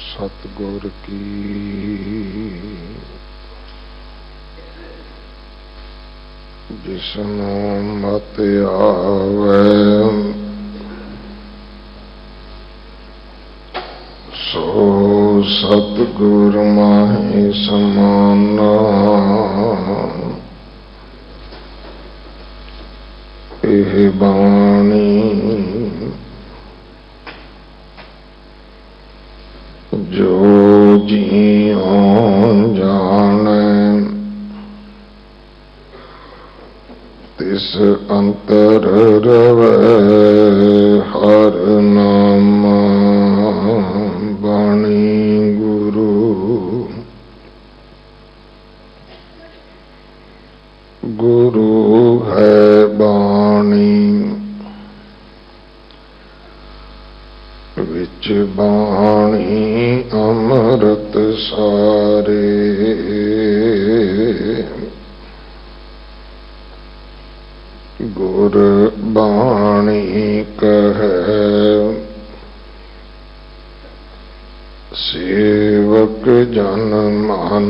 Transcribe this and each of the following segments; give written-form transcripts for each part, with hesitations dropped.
सतगुर की जिसनु मत आवे सो सतगुर माहि समाना। एह बाणी जो जियों जाने तिस अंतर रवे हर नाम। बाणी गुरु गुरु है बाणी विच बाणी अमृत सारे। गुर बाणी कहे सेवक जन मान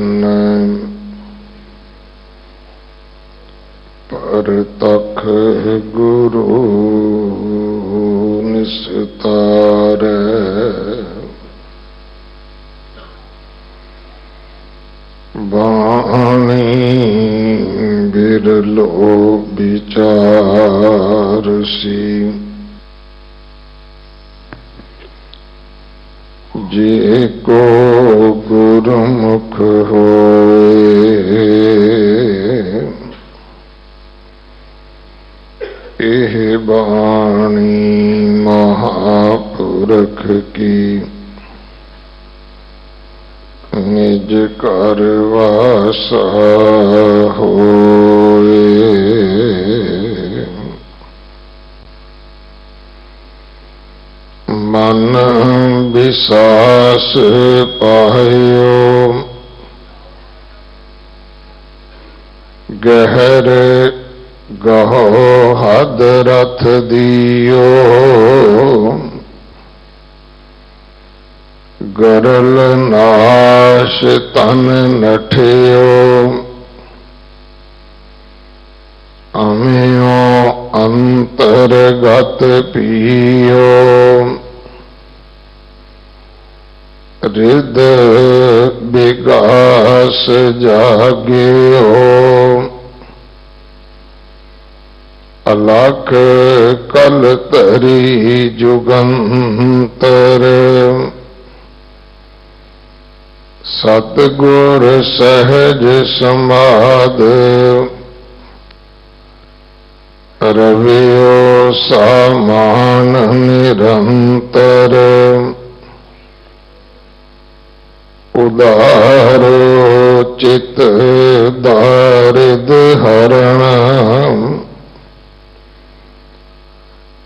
पर तख गुरु निस्तारै। बाणी बिरलो विचार सी जे को गुरुमुख होए। एह बाणी महापुरख की निज कर वासा होए। मन विसास पायो गहर गहो हद रथ दियो। गरल नाश तन नठियो अमियो अंतरगत पियो। रिद विकास जाग्यो अलख कल तरी जुगंतर। सतगुर सहज समाध रवियो सामान निरंतर। उदारो चित दारिद हरण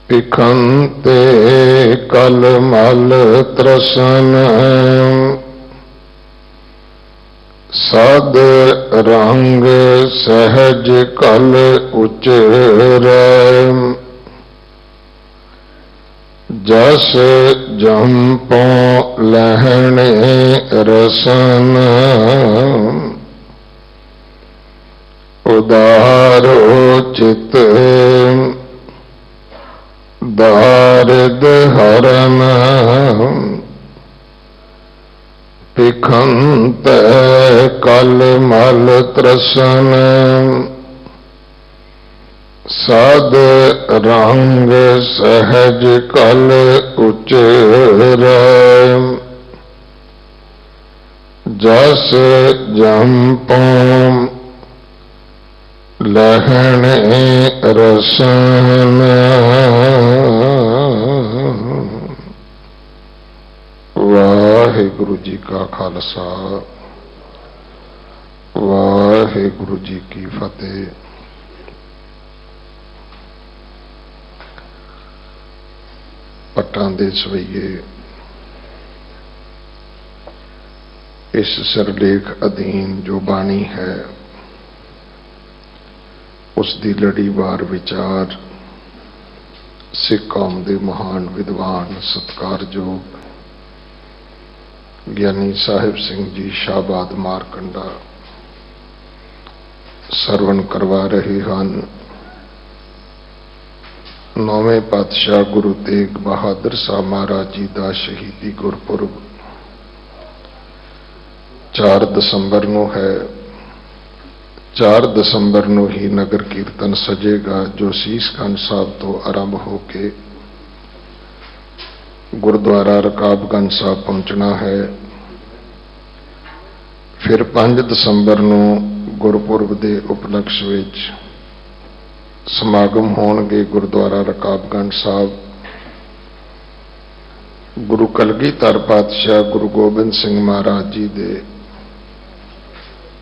पिखंते कल मल त्रसन। सद रंग सहज कल उचरै जस जंपो लहणे रसन। उदारो चित दारिद हरण पिखंत कल मल त्रसन। सद रंग सहज कल उचरै जस जंपो लहणे रसन। वाहिगुरु जी का खालसा वाहिगुरु जी की फतेह। पट्टां दे सवैये इस सिरलेख अधीन जो बाणी है उसकी लड़ीवार विचार सिख कौम के महान विद्वान सत्कारयोग ਗਿਆਨੀ ਸਾਹਿਬ ਸਿੰਘ ਜੀ ਸ਼ਾਹਬਾਦ ਮਾਰਕੰਡਾ ਸਰਵਣ ਕਰਵਾ ਰਹੇ ਹਨ। ਨੌਵੇਂ ਪਾਤਸ਼ਾਹ ਗੁਰੂ ਤੇਗ ਬਹਾਦਰ ਸਾਹਿਬ ਮਹਾਰਾਜ ਜੀ ਦਾ ਸ਼ਹੀਦੀ ਗੁਰਪੁਰਬ 4 ਦਸੰਬਰ ਨੂੰ ਹੈ। 4 ਦਸੰਬਰ ਨੂੰ ਹੀ ਨਗਰ ਕੀਰਤਨ ਸਜੇਗਾ, ਜੋ ਸੀਸਗੰਜ ਸਾਹਿਬ ਤੋਂ ਆਰੰਭ ਹੋ ਕੇ ਗੁਰਦੁਆਰਾ ਰਕਾਬਗੰਜ ਸਾਹਿਬ ਪਹੁੰਚਣਾ ਹੈ। ਫਿਰ 5 ਦਸੰਬਰ ਨੂੰ ਗੁਰਪੁਰਬ ਦੇ ਉਪਲਕਸ਼ ਵਿੱਚ ਸਮਾਗਮ ਹੋਣਗੇ ਗੁਰਦੁਆਰਾ ਰਕਾਬਗੰਜ ਸਾਹਿਬ। ਗੁਰੂ ਕਲਗੀਧਰ ਪਾਤਸ਼ਾਹ ਗੁਰੂ ਗੋਬਿੰਦ ਸਿੰਘ ਮਹਾਰਾਜ ਜੀ ਦੇ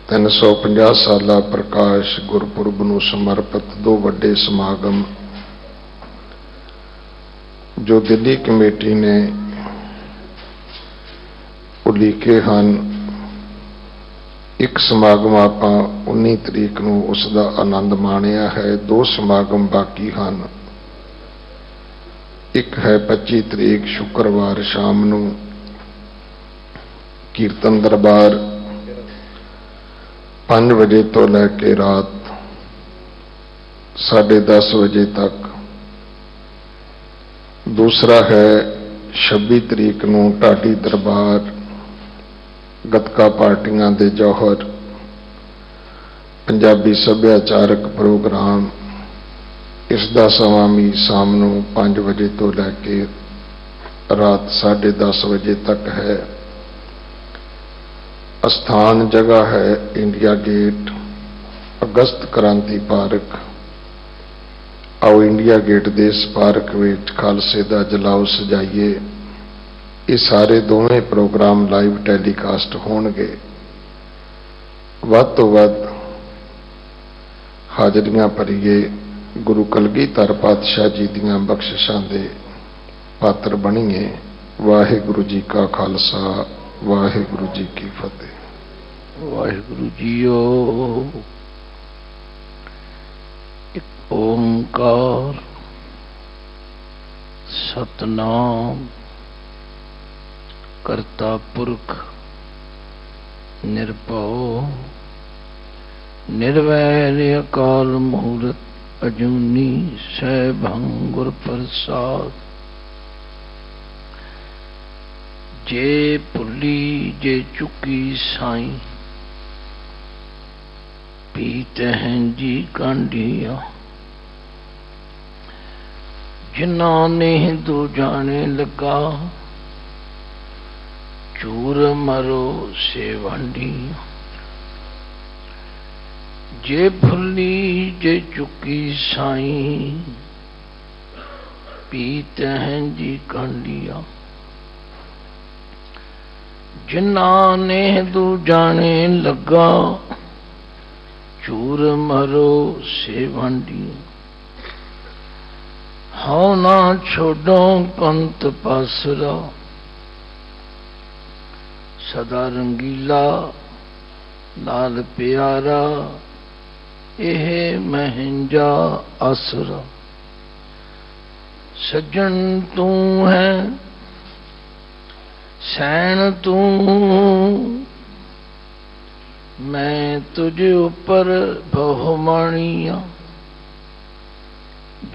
350 ਸਾਲਾ ਪ੍ਰਕਾਸ਼ ਗੁਰਪੁਰਬ ਨੂੰ ਸਮਰਪਿਤ 2 ਵੱਡੇ ਸਮਾਗਮ ਜੋ ਦਿੱਲੀ ਕਮੇਟੀ ਨੇ ਉਲੀਕੇ ਹਨ। ਇੱਕ ਸਮਾਗਮ ਆਪਾਂ 19 ਤਰੀਕ ਨੂੰ ਉਸ ਦਾ ਆਨੰਦ ਮਾਣਿਆ ਹੈ। 2 ਸਮਾਗਮ ਬਾਕੀ ਹਨ। ਇੱਕ ਹੈ 25 ਤਰੀਕ ਸ਼ੁੱਕਰਵਾਰ ਸ਼ਾਮ ਨੂੰ ਕੀਰਤਨ ਦਰਬਾਰ 5 ਵਜੇ ਤੋਂ ਲੈ ਕੇ ਰਾਤ 10:30 ਵਜੇ ਤੱਕ। ਦੂਸਰਾ ਹੈ 26 ਤਰੀਕ ਨੂੰ ਢਾਡੀ ਦਰਬਾਰ ਗੱਤਕਾ ਪਾਰਟੀਆਂ ਦੇ ਜੌਹਰ ਪੰਜਾਬੀ ਸੱਭਿਆਚਾਰਕ ਪ੍ਰੋਗਰਾਮ। ਇਸ ਦਾ ਸਮਾਂ ਵੀ ਸ਼ਾਮ ਨੂੰ 5 ਵਜੇ ਤੋਂ ਲੈ ਕੇ ਰਾਤ 10:30 ਵਜੇ ਤੱਕ ਹੈ। ਅਸਥਾਨ ਜਗ੍ਹਾ ਹੈ ਇੰਡੀਆ ਗੇਟ, ਅਗਸਤ ਕ੍ਰਾਂਤੀ ਪਾਰਕ। ਆਓ ਇੰਡੀਆ ਗੇਟ ਦੇ ਇਸ ਪਾਰਕ ਵਿੱਚ ਖਾਲਸੇ ਦਾ ਜਲਾਓ ਸਜਾਈਏ। ਇਹ ਸਾਰੇ ਦੋਵੇਂ ਪ੍ਰੋਗਰਾਮ ਲਾਈਵ ਟੈਲੀਕਾਸਟ ਹੋਣਗੇ। ਵੱਧ ਤੋਂ ਵੱਧ ਹਾਜ਼ਰੀਆਂ ਭਰੀਏ। ਗੁਰੂ ਕਲਗੀਧਰ ਪਾਤਸ਼ਾਹ ਜੀ ਦੀਆਂ ਬਖਸ਼ਿਸ਼ਾਂ ਦੇ ਪਾਤਰ ਬਣੀਏ। ਵਾਹਿਗੁਰੂ ਜੀ ਕਾ ਖਾਲਸਾ, ਵਾਹਿਗੁਰੂ ਜੀ ਕੀ ਫਤਿਹ। ਵਾਹਿਗੁਰੂ ਜੀਓ। ਇੱਕ ਓੰਕਾਰ ਸਤਨਾਮ ਕਰਤਾ ਪੁਰਖ ਨਿਰਭਉ ਨਿਰਵੈਰ ਅਕਾਲ ਮੂਰਤ ਅਜੂਨੀ ਸੈਭੰ ਗੁਰ ਪ੍ਰਸਾਦ। ਜੇ ਭੁੱਲੀ ਜੇ ਚੁੱਕੀ ਸਾਈਂ ਪੀਤਹਿ ਜੀ ਕਾਂਢੀਆ। ਜਿਨ੍ਹਾਂ ਨੇ ਦੋ ਜਾਣੇ ਲੱਗਾ ਚੂਰ ਮਰੋ ਸੇ ਵੰਡੀ। ਜੇ ਭੁੱਲੀ ਜੇ ਚੁੱਕੀ ਸਾਈਂ ਪੀਤਹਿ ਜੀ ਕਾਂਢੀਆ। ਜਿਨ੍ਹਾਂ ਨੇ ਦੋ ਜਾਣੇ ਲੱਗਾ ਚੂਰ ਮਰੋ ਸੇ ਵੰਡੀ। ਹਉ ਨਾ ਛੋਡੋ ਪੰਥ ਪਾਸਰਾ ਸਦਾ ਰੰਗੀਲਾ ਲਾਲ ਪਿਆਰਾ ਇਹ ਮਹਿੰਜਾ ਆਸਰਾ। ਸੱਜਣ ਤੂੰ ਹੈ ਸੈਣ ਤੂੰ ਮੈਂ ਤੁਝ ਉੱਪਰ ਬਹੁਮਾਣੀਆਂ।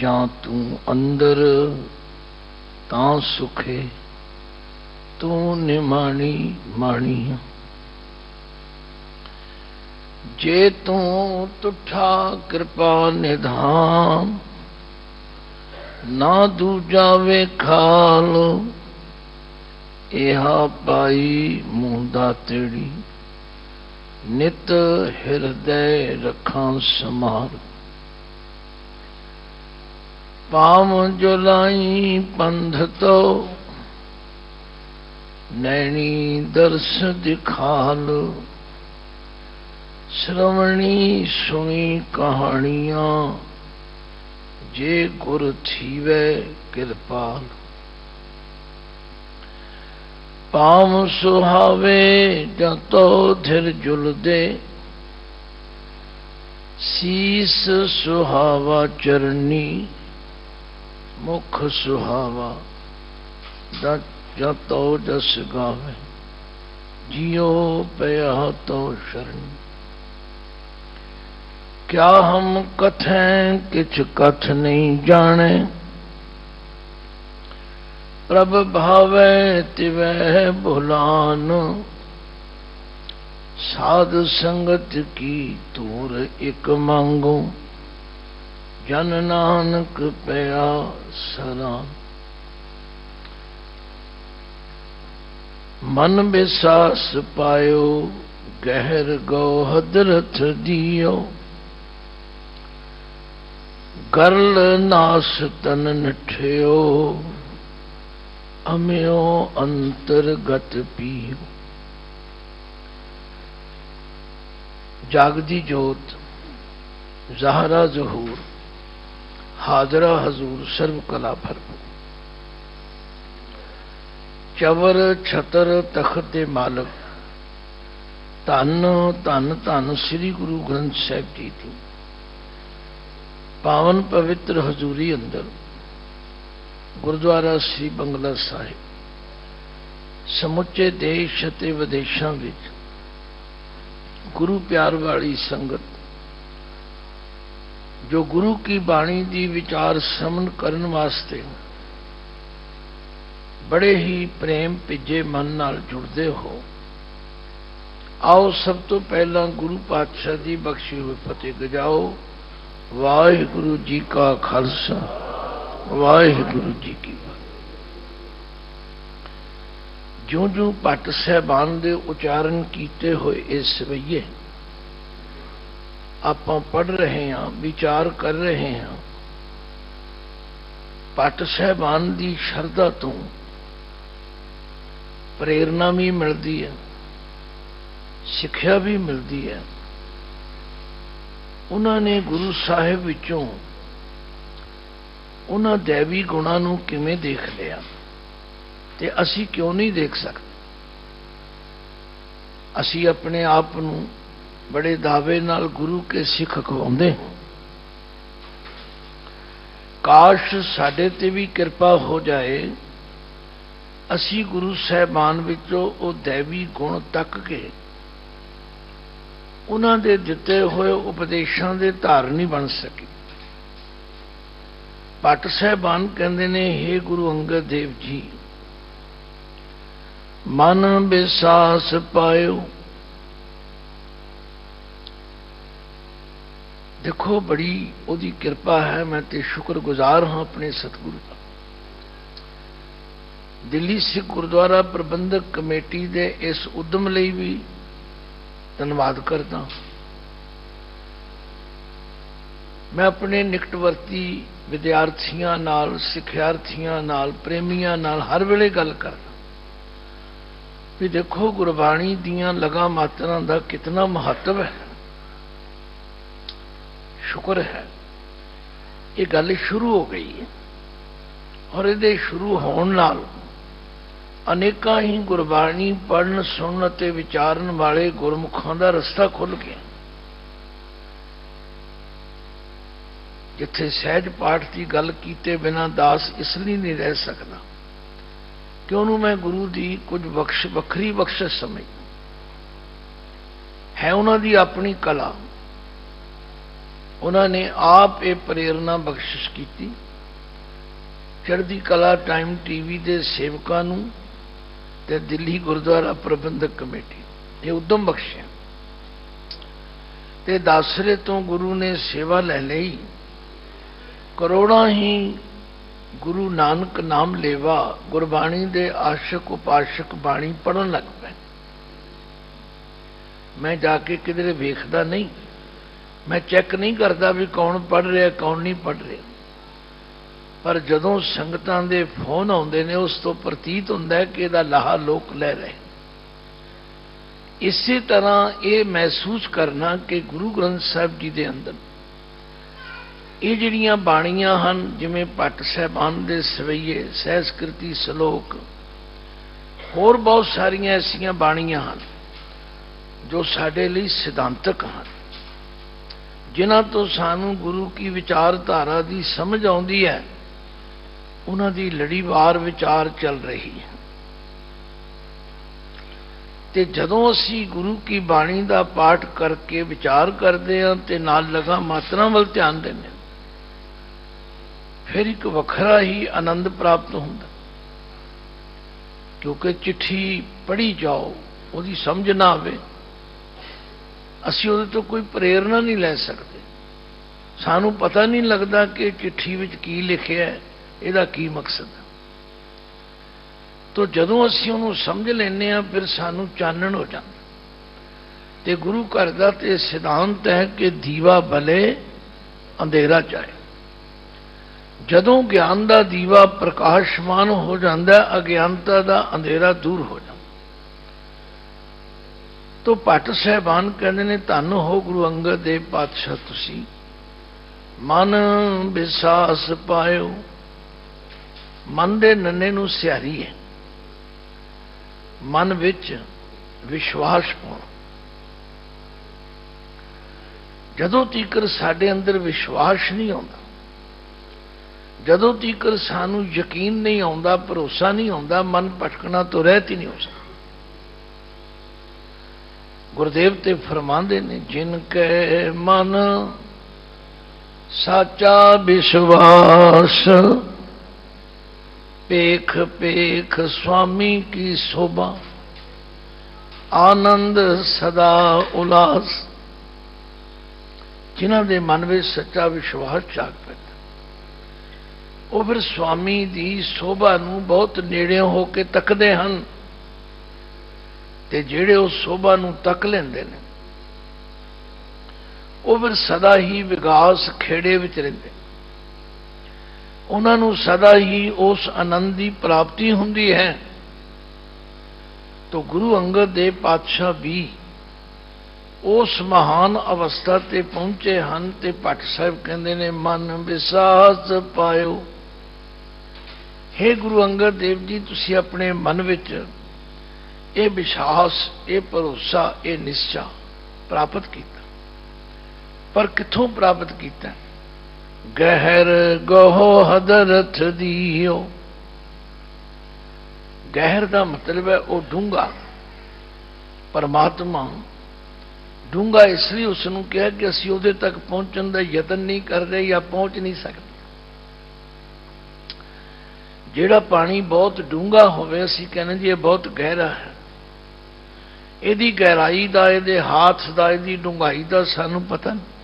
ਜਾਂ ਤੂੰ ਅੰਦਰ ਤਾਂ ਸੁਖੇ ਤੂੰ ਨਿਮਾਣੀ ਮਾਣੀਆਂ। ਜੇ ਤੂੰ ਤੁਠਾ ਕਿਰਪਾ ਨਿਧਾਨ ਨਾ ਦੂਜਾ ਵੇਖਾਲ। ਇਹਾ ਪਾਈ ਮੂੰਦਾ ਤੇੜੀ ਨਿਤ ਹਿਰਦੈ ਰੱਖਾਂ ਸਮਾਰ। ਪਾਮ ਜੁਲਾਈ ਪੰਧ ਤੋ ਨੈਣੀ ਦਰਸ ਦਿਖਾਲ। ਸ਼੍ਰਵਣੀ ਸੁਣੀ ਕਹਾਣੀਆਂ ਜੇ ਗੁਰ ਥੀਵੈ ਕਿਰਪਾਲ। ਪਾਮ ਸੁਹਾਵੇ ਜਤੋ ਧਿਰ ਜੁਲਦੇ ਸੀਸ ਸੁਹਾਵਾ ਚਰਨੀ। ਮੁਖ ਸੁਹਾਵਾ ਜਤੋ ਜਸ ਗਾਵੇ। जियो पया तो शरण। क्या हम कथें किछ कथ नहीं जाने, प्रभ भावै तिवै भुलान। साध संगत की तूर एक मांगो, जन नानक पया सरान। मन विश्वास पायो, गहर गो हदरथ दियो। गरल नास तन नठियो, अम्यो अंतरगत पियो। जागदी जोत ज़ाहरा ज़हूर, हाजरा हजूर सर्व कला भरपूर। चवर छतर तख्त दे मालक, धन धन धन श्री गुरु ग्रंथ साहिब जी दी पावन पवित्र हजूरी अंदर गुरुद्वारा श्री बंगला साहिब समुचे देश ਅਤੇ विदेशों ਵਿੱਚ गुरु प्यार वाली संगत जो गुरु की बाणी की विचार श्रवण करने वास्ते बड़े ही प्रेम भिजे मन नाल जुड़ते हो, आओ सब तो पहला गुरु पातशाह की बख्शी हुई फतेह गजाओ। वाहिगुरु जी का खालसा, वाहिगुरु जी की फतेह। ज्यों ज्यों भट्ट साहबान दे उच्चारण किए हुए इस सवैये आपां पढ़ रहे हैं, विचार कर रहे हैं, भट्ट साहबान की शरधा तो प्रेरणा भी मिलती है, सिक्ख्या भी मिलती है। उन्होंने गुरु साहिब विचों उन्हां दैवी गुणां नूं किवें देख लिया ते असी क्यों नहीं देख सकते। असी अपने आप नूं बड़े दावे नाल गुरु के सिख कहवाउंदे हैं। काश साडे ते भी कृपा हो जाए, असी गुरु साहिबान विचों वो दैवी गुण तक के उन्हां दे दिते हुए उपदेशों के धारनी बन सके। भट्ट साहिबान कहते ने, हे गुरु अंगद देव जी, मन विश्वास पायो। देखो बड़ी ओदी कृपा है, मैं ते शुक्रगुजार हाँ अपने सतगुरु का। दिल्ली सिख गुरुद्वारा प्रबंधक कमेटी दे इस उद्यम लई भी धन्यवाद करता। मैं अपने निकटवर्ती विद्यार्थियों नाल, सिखियार्थियों नाल, प्रेमियों नाल हर वेले गल करदा भी देखो गुरबाणी दियां लगा मात्रां दा कितना महत्व है। शुक्र है ये गल शुरू हो गई है और ये शुरू होने नाल अनेकां ही गुरबाणी पढ़न सुनन ते विचारन वाले गुरमुखां दा रस्ता खुल गया। जिथे सहज पाठ की गल कीते बिना दास इसलिए नहीं रह सकता कि उन्होंने मैं गुरु की कुछ वखरी बख्शिश समझ है। उन्होंने अपनी कला, उन्होंने आप ये प्रेरणा बख्शिश की। चढ़दी कला टाइम टीवी के सेवकों नूं ते दिल्ली गुरुद्वारा प्रबंधक कमेटी ये उद्यम बख्शिया ते दासरे तो गुरु ने सेवा ले ली। करोड़ां ही गुरु नानक नाम लेवा गुरबाणी दे आशक उपासक बाणी पढ़न लग पे। मैं जाके किधरे वेखदा नहीं, मैं चेक नहीं करता भी कौन पढ़ रहा कौन नहीं पढ़ रहा, पर जदों संगतां दे फोन आउंदे ने उस तो प्रतीत हुंदा है कि इहदा लाहा लोक ले रहे। इसी तरह ये महसूस करना कि गुरु ग्रंथ साहिब जी दे अंदर ये जिहड़ियां बाणियां हन, जिवें भट्ट साहिबान दे सवैये, सहस्कृति सलोक, होर बहुत सारियां ऐसियां बाणियां हन जो साडे लई सिद्धांतक हन, जिन्हां तो सानू गुरु की विचारधारा की समझ आउंदी है। उन्हां दी लड़ीवार विचार चल रही है ਤੇ ਜਦੋਂ ਅਸੀਂ ਗੁਰੂ ਕੀ ਬਾਣੀ ਦਾ ਪਾਠ ਕਰਕੇ ਵਿਚਾਰ ਕਰਦੇ ਹਾਂ ਤੇ ਨਾਲ ਲਗਾ ਮਾਤਰਾ ਵੱਲ ਧਿਆਨ ਦਿੰਦੇ ਹਾਂ, ਫਿਰ ਇੱਕ ਵੱਖਰਾ ਹੀ ਆਨੰਦ ਪ੍ਰਾਪਤ ਹੁੰਦਾ। ਕਿਉਂਕਿ ਚਿੱਠੀ ਪੜ੍ਹੀ ਜਾਓ, ਉਹਦੀ ਸਮਝ ਨਾ ਆਵੇ, ਅਸੀਂ ਉਹਦੇ ਤੋਂ ਕੋਈ ਪ੍ਰੇਰਣਾ ਨਹੀਂ ਲੈ ਸਕਦੇ। ਸਾਨੂੰ ਪਤਾ ਨਹੀਂ ਲੱਗਦਾ ਕਿ ਚਿੱਠੀ ਵਿੱਚ ਕੀ ਲਿਖਿਆ ਹੈ, ਇਹਦਾ ਕੀ ਮਕਸਦ ਹੈ। ਤੋ ਜਦੋਂ ਅਸੀਂ ਉਹਨੂੰ ਸਮਝ ਲੈਂਦੇ ਹਾਂ, ਫਿਰ ਸਾਨੂੰ ਚਾਨਣ ਹੋ ਜਾਂਦਾ। ਤੇ ਗੁਰੂ ਘਰ ਦਾ ਤੇ ਸਿਧਾਂਤ ਹੈ ਕਿ ਦੀਵਾ ਬਲੇ ਅੰਧੇਰਾ ਜਾਏ। ਜਦੋਂ ਗਿਆਨ ਦਾ ਦੀਵਾ ਪ੍ਰਕਾਸ਼ਮਾਨ ਹੋ ਜਾਂਦਾ, ਅਗਿਆਨਤਾ ਦਾ ਅੰਧੇਰਾ ਦੂਰ ਹੋ ਜਾਂਦਾ। ਤੋ ਭੱਟ ਸਾਹਿਬਾਨ ਕਹਿੰਦੇ ਨੇ, ਧੰਨ ਹੋ ਗੁਰੂ ਅੰਗਦ ਦੇਵ ਪਾਤਸ਼ਾਹ, ਤੁਸੀਂ ਮਨ ਵਿਸਾਸ ਪਾਇਓ। ਮਨ ਦੇ ਨੰਨੇ ਨੂੰ ਸਿਹਾਰੀ ਹੈ, ਮਨ ਵਿੱਚ ਵਿਸ਼ਵਾਸ ਪਾਉਣਾ। ਜਦੋਂ ਤੀਕਰ ਸਾਡੇ ਅੰਦਰ ਵਿਸ਼ਵਾਸ ਨਹੀਂ ਆਉਂਦਾ, ਜਦੋਂ ਤੀਕਰ ਸਾਨੂੰ ਯਕੀਨ ਨਹੀਂ ਆਉਂਦਾ, ਭਰੋਸਾ ਨਹੀਂ ਆਉਂਦਾ, ਮਨ ਭਟਕਣਾ ਤੋਂ ਰਹਿਤ ਹੀ ਨਹੀਂ ਹੋ ਸਕਦਾ। ਗੁਰਦੇਵ ਤੇ ਫਰਮਾਉਂਦੇ ਨੇ, ਜਿਨ ਕੈ ਮਨ ਸਾਚਾ ਵਿਸ਼ਵਾਸ, ਪੇਖ ਪੇਖ ਸੁਆਮੀ ਕੀ ਸੋਭਾ, ਆਨੰਦ ਸਦਾ ਉਲਾਸ। ਜਿਨ੍ਹਾਂ ਦੇ ਮਨ ਵਿੱਚ ਸੱਚਾ ਵਿਸ਼ਵਾਸ ਜਾਗ ਪੈਂਦਾ, ਉਹ ਫਿਰ ਸੁਆਮੀ ਦੀ ਸੋਭਾ ਨੂੰ ਬਹੁਤ ਨੇੜਿਓਂ ਹੋ ਕੇ ਤੱਕਦੇ ਹਨ। ਤੇ ਜਿਹੜੇ ਉਹ ਸੋਭਾ ਨੂੰ ਤੱਕ ਲੈਂਦੇ ਨੇ, ਉਹ ਫਿਰ ਸਦਾ ਹੀ ਵਿਗਾਸ ਖੇੜੇ ਵਿੱਚ ਰਹਿੰਦੇ। ਉਹਨਾਂ ਨੂੰ ਸਦਾ ਹੀ ਉਸ ਆਨੰਦ ਦੀ ਪ੍ਰਾਪਤੀ ਹੁੰਦੀ ਹੈ। ਤੋ ਗੁਰੂ ਅੰਗਦ ਦੇਵ ਪਾਤਸ਼ਾਹ ਵੀ ਉਸ ਮਹਾਨ ਅਵਸਥਾ ਤੇ ਪਹੁੰਚੇ ਹਨ। ਤੇ ਭੱਟ ਸਾਹਿਬ ਕਹਿੰਦੇ ਨੇ, ਮਨ ਵਿਸਾਸ ਪਾਇਓ। ਹੇ ਗੁਰੂ ਅੰਗਦ ਦੇਵ ਜੀ, ਤੁਸੀਂ ਆਪਣੇ ਮਨ ਵਿੱਚ ਇਹ ਵਿਸ਼ਵਾਸ, ਇਹ ਭਰੋਸਾ, ਇਹ ਨਿਸ਼ਚਾ ਪ੍ਰਾਪਤ ਕੀਤਾ। ਪਰ ਕਿੱਥੋਂ ਪ੍ਰਾਪਤ ਕੀਤਾ? ਗਹਿਰ ਗਹੋ ਹਦਰਥ ਦੀਓ। ਗਹਿਰ ਦਾ ਮਤਲਬ ਹੈ ਉਹ ਡੂੰਘਾ। ਪਰਮਾਤਮਾ ਡੂੰਘਾ ਇਸ ਲਈ ਉਸ ਨੂੰ ਕਿਹਾ ਕਿ ਅਸੀਂ ਉਹਦੇ ਤੱਕ ਪਹੁੰਚਣ ਦਾ ਯਤਨ ਨਹੀਂ ਕਰਦੇ ਜਾਂ ਪਹੁੰਚ ਨਹੀਂ ਸਕਦੇ। ਜਿਹੜਾ ਪਾਣੀ ਬਹੁਤ ਡੂੰਘਾ ਹੋਵੇ, ਅਸੀਂ ਕਹਿੰਦੇ ਜੀ ਇਹ ਬਹੁਤ ਗਹਿਰਾ ਹੈ। ਇਹਦੀ ਗਹਿਰਾਈ ਦਾ, ਇਹਦੇ ਹਾਥ ਦਾ, ਇਹਦੀ ਡੂੰਘਾਈ ਦਾ ਸਾਨੂੰ ਪਤਾ ਨਹੀਂ।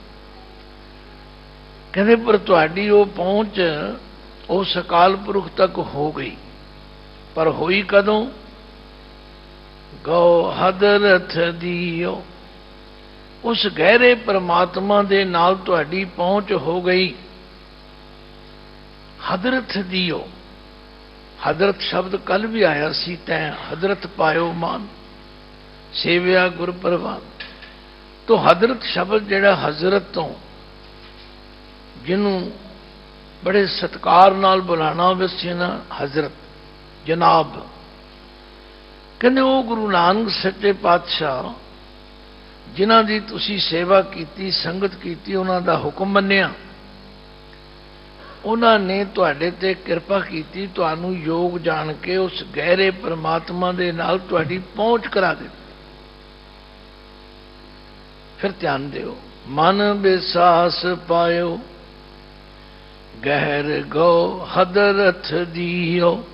ਕਹਿੰਦੇ ਪਰ ਤੁਹਾਡੀ ਉਹ ਪਹੁੰਚ ਉਸ ਅਕਾਲ ਪੁਰਖ ਤੱਕ ਹੋ ਗਈ। ਪਰ ਹੋਈ ਕਦੋਂ? ਗੋ ਹਦਰਥ ਦੀਓ। ਉਸ ਗਹਿਰੇ ਪਰਮਾਤਮਾ ਦੇ ਨਾਲ ਤੁਹਾਡੀ ਪਹੁੰਚ ਹੋ ਗਈ। ਹਦਰਥ ਦੀਓ। ਹਜ਼ਰਤ ਸ਼ਬਦ ਕੱਲ ਵੀ ਆਇਆ ਸੀ, ਤੈਂ ਹਜ਼ਰਤ ਪਾਇਓ ਮਾਨ, ਸੇਵਿਆ ਗੁਰ ਪ੍ਰਵਾਨ। ਤੋ ਹਜ਼ਰਤ ਸ਼ਬਦ ਜਿਹੜਾ ਹਜ਼ਰਤ ਤੋਂ, ਜਿਹਨੂੰ ਬੜੇ ਸਤਿਕਾਰ ਨਾਲ ਬੁਲਾਣਾ ਹੋਵੇ ਸੀ ਨਾ, ਹਜ਼ਰਤ ਜਨਾਬ। ਕਹਿੰਦੇ ਉਹ ਗੁਰੂ ਨਾਨਕ ਸੱਚੇ ਪਾਤਸ਼ਾਹ ਜਿਨ੍ਹਾਂ ਦੀ ਤੁਸੀਂ ਸੇਵਾ ਕੀਤੀ, ਸੰਗਤ ਕੀਤੀ, ਉਹਨਾਂ ਦਾ ਹੁਕਮ ਮੰਨਿਆ, ਉਹਨਾਂ ਨੇ ਤੁਹਾਡੇ ਤੇ ਕਿਰਪਾ ਕੀਤੀ, ਤੁਹਾਨੂੰ ਯੋਗ ਜਾਣ ਕੇ ਉਸ ਗਹਿਰੇ ਪਰਮਾਤਮਾ ਦੇ ਨਾਲ ਤੁਹਾਡੀ ਪਹੁੰਚ ਕਰਾ ਦਿੱਤੀ। ਫਿਰ ਧਿਆਨ ਦਿਓ, ਮਨ ਵਿਸਾਸ ਪਾਇਓ, ਗਹਿਰ ਗੋ ਹਦਰਥ ਦੀਓ।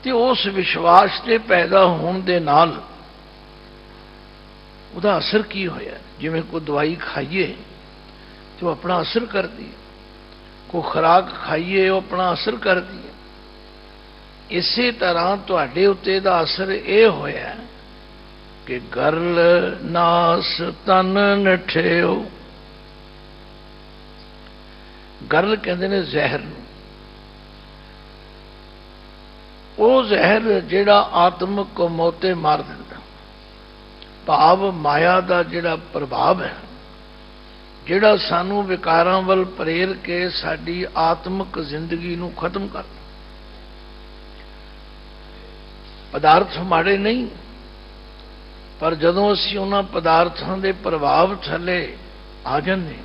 ਤੇ ਉਸ ਵਿਸ਼ਵਾਸ ਤੇ ਪੈਦਾ ਹੋਣ ਦੇ ਨਾਲ ਉਹਦਾ ਅਸਰ ਕੀ ਹੋਇਆ? ਜਿਵੇਂ ਕੋਈ ਦਵਾਈ ਖਾਈਏ ਤੇ ਉਹ ਆਪਣਾ ਅਸਰ ਕਰਦੀ ਹੈ, ਕੋਈ ਖੁਰਾਕ ਖਾਈਏ ਉਹ ਆਪਣਾ ਅਸਰ ਕਰਦੀ ਹੈ। ਇਸੇ ਤਰ੍ਹਾਂ ਤੁਹਾਡੇ ਉੱਤੇ ਦਾ ਅਸਰ ਇਹ ਹੋਇਆ ਕਿ ਗਰਲ ਨਾਸ ਤਨ ਨਠਿਓ। ਗਰਲ ਕਹਿੰਦੇ ਨੇ ਜ਼ਹਿਰ ਨੂੰ। ਉਹ ਜ਼ਹਿਰ ਜਿਹੜਾ ਆਤਮਕ ਕੋ ਮੋਤੇ ਮਾਰ ਦਿੰਦਾ। ਭਾਵ ਮਾਇਆ ਦਾ ਜਿਹੜਾ ਪ੍ਰਭਾਵ ਹੈ, ਜਿਹੜਾ ਸਾਨੂੰ ਵਿਕਾਰਾਂ ਵੱਲ ਪ੍ਰੇਰ ਕੇ ਸਾਡੀ ਆਤਮਿਕ ਜ਼ਿੰਦਗੀ ਨੂੰ ਖਤਮ ਕਰਦਾ। ਪਦਾਰਥ ਮਾੜੇ ਨਹੀਂ, ਪਰ ਜਦੋਂ ਅਸੀਂ ਉਹਨਾਂ ਪਦਾਰਥਾਂ ਦੇ ਪ੍ਰਭਾਵ ਥੱਲੇ ਆ ਜਾਂਦੇ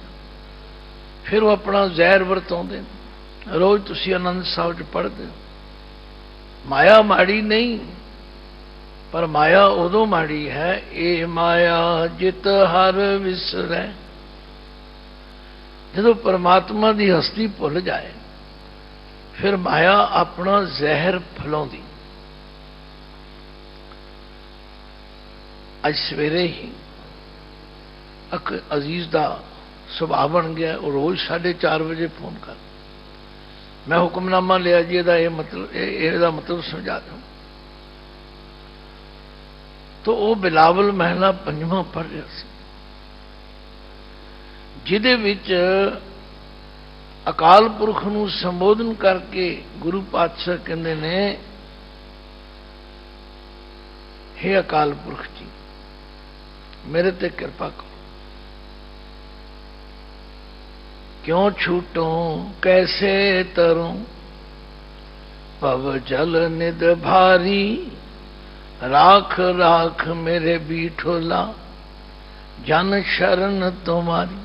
ਫਿਰ ਉਹ ਆਪਣਾ ਜ਼ਹਿਰ ਵਰਤਾਉਂਦੇ ਨੇ। ਰੋਜ਼ ਤੁਸੀਂ ਆਨੰਦ ਸਾਹਿਬ 'ਚ ਪੜ੍ਹਦੇ ਹੋ, ਮਾਇਆ ਮਾੜੀ ਨਹੀਂ, पर माया उदों माड़ी है, ये माया जित हर विसरै। जदों परमात्मा की हस्ती भुल जाए फिर माया अपना जहर फैलाउंदी। अज सवेरे ही एक अजीज का सुभाव बन गया, वो रोज 4:30 बजे फोन कर, मैं हुक्मनामा लिया जी, ਇਹਦਾ मतलब समझा दूं। तो वो बिलावल महला 5वां पढ़ रहा सी, जिहदे विच अकाल पुरख नूं संबोधन करके गुरु पातशाह कहंदे ने, हे अकाल पुरख जी मेरे ते कृपा करो, क्यों छूटूं कैसे तरूं, भव जल निद भारी, राख राख मेरे बीठोला, जन शरण तुम्हारी।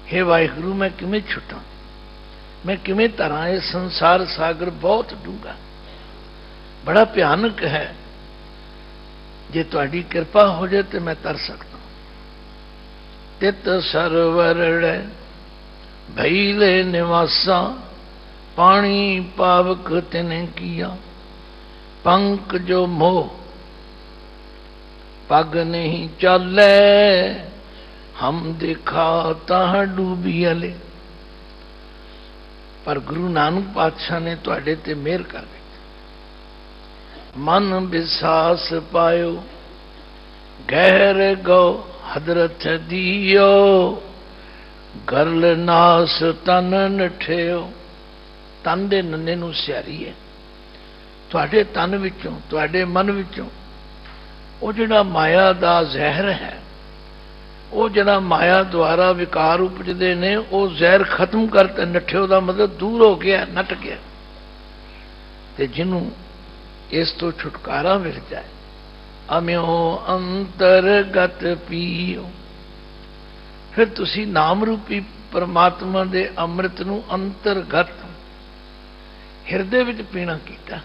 हे वाहिगुरु मैं किमें छुटा, मैं किमें तरा, ये संसार सागर बहुत डूंगा, बड़ा भयानक है। जे तुहाडी कृपा हो जाए तो मैं तर सकता। तित सरवर भईले निवासा, पानी पावक तिने किया, पंक जो मोह पग नहीं चले, हम देखा ताह डूबी अले। पर गुरु नानक पातशाह ने तुहाडे ते मेहर कर दी, मन विश्वास पायो, गहर गो हदरत दियो, गरल नास तन नठियो। तन दे नन्ने नूं सियारी है, तुहाडे तन विचों तुहाडे मन विचों वो जिहड़ा माया दा जहर है, वो जिहड़ा माया द्वारा विकार उपजदे ने, वो जहर खत्म करते नठियो दा मतलब दूर हो गया, नट गया। ते जिन्हों इस तो छुटकारा मिल जाए, अम्यो अंतरगत पीओ, फिर तुसी नाम रूपी परमात्मा दे अमृत नूं अंतरगत हिरदे विच पीना कीता।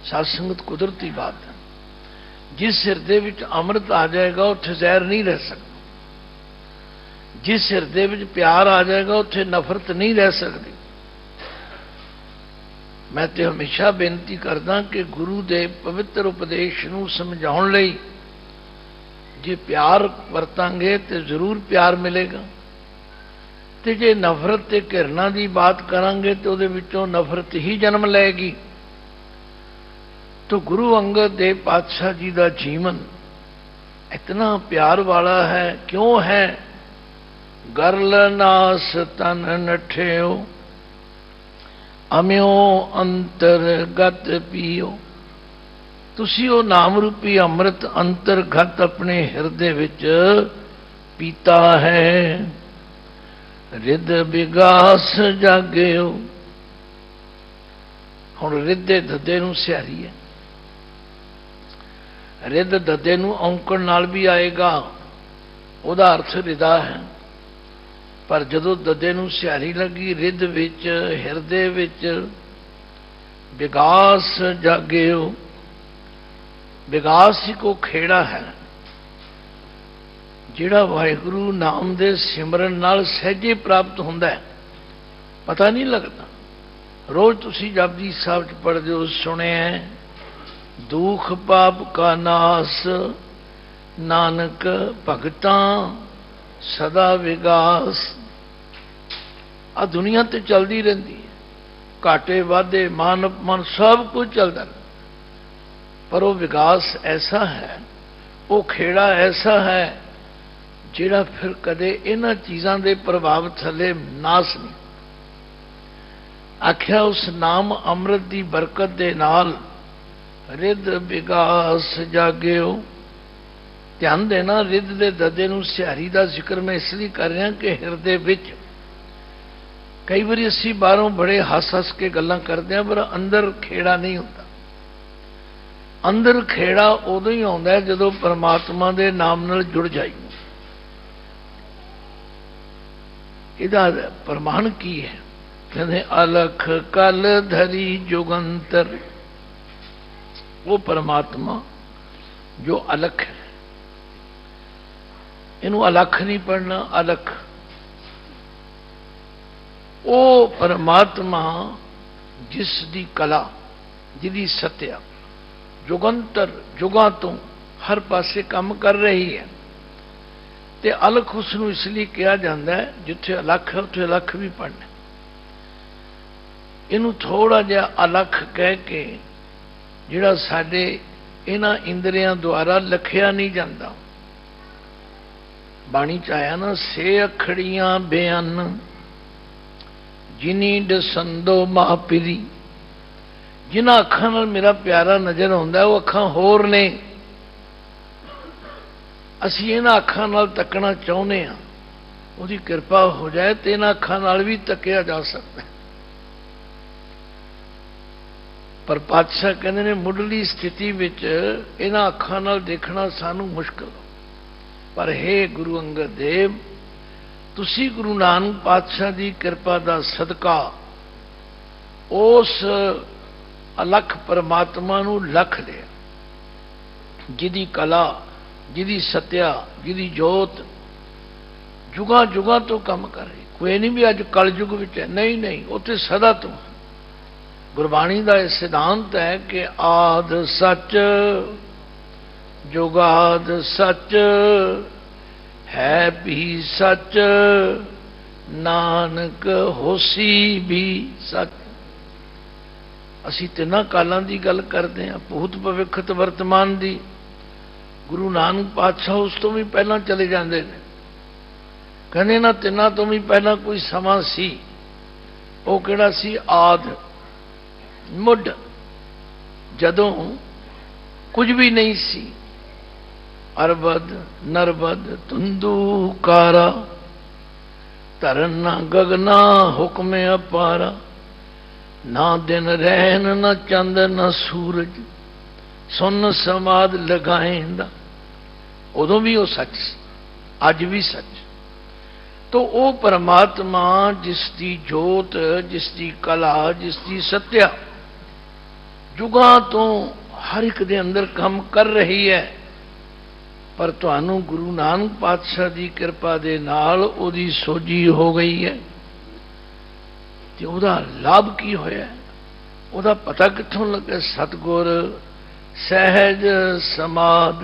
साध संगत कुदरती बात है, जिस हिरदे विच अमृत आ जाएगा उत्थे जहर नहीं रह सकता, जिस हिरदे विच प्यार आ जाएगा उत्थे नफरत नहीं रह सकती। मैं तो हमेशा बेनती करदा कि गुरु दे पवित्र उपदेश नूं समझाउण लई जे प्यार वरतांगे तो जरूर प्यार मिलेगा, ते जे नफरत ते घृणा की बात करांगे तो उहदे विचों नफरत ही जन्म लेगी। तो गुरु अंगद देव पातशाह जी का जीवन इतना प्यार वाला है, क्यों है? गरल नास तन नठियो, अम्यो अंतरगत पीओ। तुसी वो नाम रूपी अमृत अंतरगत अपने हिरदे विच पीता है। रिद विगास जागियो, हुण रिदे ददे नूं सियारी है, रिद ददे नूं औंकण नाल भी आएगा, उहदा अर्थ रिदा है। पर जदों ददे नूं सियारी लगी, रिद विच हिरदे विच विगास जागियो। विगास ही को खेड़ा है जिहड़ा वाहिगुरु नाम दे सिमरन नाल सहजे प्राप्त हुंदा है, पता नहीं लगता। रोज तुसी जपजी साहब च पढ़दे हो, सुने दुख पाप का नास, नानक भगतां सदा विगास। आ दुनिया ते चलती रहती है, घाटे वाधे मान अपमान सब कुछ चलता, पर वो विकास ऐसा है, वो खेड़ा ऐसा है जिहड़ा फिर कदे इन्हां चीज़ां दे प्रभाव थले नास नहीं। आख्या उस नाम अमृत की बरकत दे नाल रिद विकास जागियो। ध्यान देना, रिद दे ददे नूं सिहारी का जिक्र मैं इसलिए कर रहा कि हिरदे विच कई बार असी बाहरों बड़े हस हस के गल्लां करते हैं, पर अंदर खेड़ा नहीं होता। अंदर खेड़ा उदों ही आउंदा है जदों परमात्मा दे नाम नाल जुड़ जाइए। इहदा प्रमाण की है? कहते अलख कल धरी जुगंतर, वो परमात्मा जो अलख है, इनू अलख नहीं पढ़ना, अलख। वो परमात्मा जिस दी कला, जिदी सत्या जुगंतर जुगां तो हर पासे काम कर रही है, ते अलख उसनू इसलिए कहा जाता है, जिथे अलख है उत्थे अलख भी पढ़ना। इनू थोड़ा जिहा अलख कह के जिहड़ा साडे इन्हां इंद्रियां द्वारा लखिया नहीं जाता। बाणी च आया ना, से अखड़ियां बेअन जिनी डसंदो मापिरी। जिन्हां अखां नाल मेरा प्यारा नजर आउंदा है, वो अखां होर ने। असीं इन्हां अखां नाल तकना चाहुंदे हां, उहदी किरपा हो जाए तो इन्हां अखां नाल भी तकिया जा सकता है। पर पातशाह कहते ने मुढ़ली स्थिति विच इन्हां अखां नाल देखना सानू मुश्किल। पर हे गुरु अंगद देव, तुसी गुरु नानक पातशाह की किरपा का सदका उस अलख परमात्मा नू लख लिया, जिदी कला, जिदी सत्या, जिदी जोत जुगां जुगां तो काम कर रही। कोई नहीं भी अज कलयुग विच है, नहीं नहीं, उत्थे सदा तो। गुरबाणी का यह सिद्धांत है कि आद सच जुगाद सच है भी सच, नानक होसी भी सच। असी तिना कालों की गल करते हैं, भूत भविख ते वर्तमान की। गुरु नानक पातशाह उस तो भी पहला चले जाते हैं। कहने ना तिना तो भी पहला कोई समा सी, वो किहड़ा सी? आद मुढ़, जदों कुछ भी नहीं सी। अरबद नरबद धुंधुकारा, तरना गगना हुक्म अपारा। ना दिन रहन न चंद न सूरज, सुन समाद लगाएंदा। उदों भी वो सच, अज भी सच। तो वो परमात्मा जिसकी जोत, जिसकी कला, जिसकी सत्या जुगां तो हर एक दे अंदर काम कर रही है। पर तुहानू गुरु नानक पातशाह की किरपा दे नाल ओदी सोझी हो गई है, ते ओदा लाभ की होया, ओदा पता कित्थों लगे? सतगुर सहज समाध।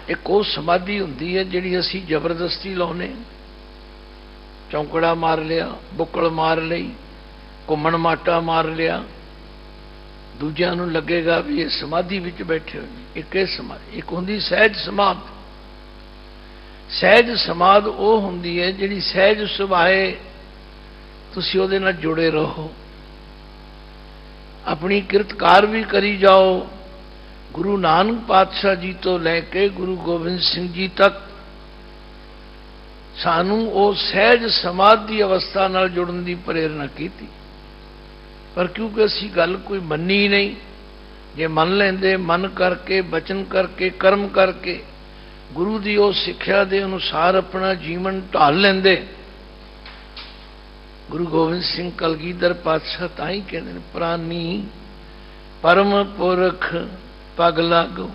एक वो समाधि हुंदी है जिहड़ी असी जबरदस्ती लाउने। चौंकड़ा मार लिया, बुक्कल मार लई, घुमण माटा मार लिया, दूजिਆਂ ਨੂੰ लगेगा भी ये समाधि विच बैठे हो। एक समाधि, एक हुंदी सहज समाध। सहज समाध वो हुंदी है जिहड़ी सहज सुभाए तुसीं उहदे नाल जुड़े रहो, अपनी किरतकार भी करी जाओ। गुरु नानक पातशाह जी तो लैके गुरु गोबिंद सिंह जी तक सानू वो सहज समाध की अवस्था नाल जुड़न की प्रेरणा की थी। पर क्योंकि असी गल कोई मनी ही नहीं, जे मन लेंदे, मन करके, बचन करके, कर्म करके, गुरु की वो सिक्ख्या के अनुसार अपना जीवन ढाल लेंदे। गुरु गोबिंद सिंह कलगीधर पातशाह ताई कहते हैं, प्राणी परम पुरख पग लागो,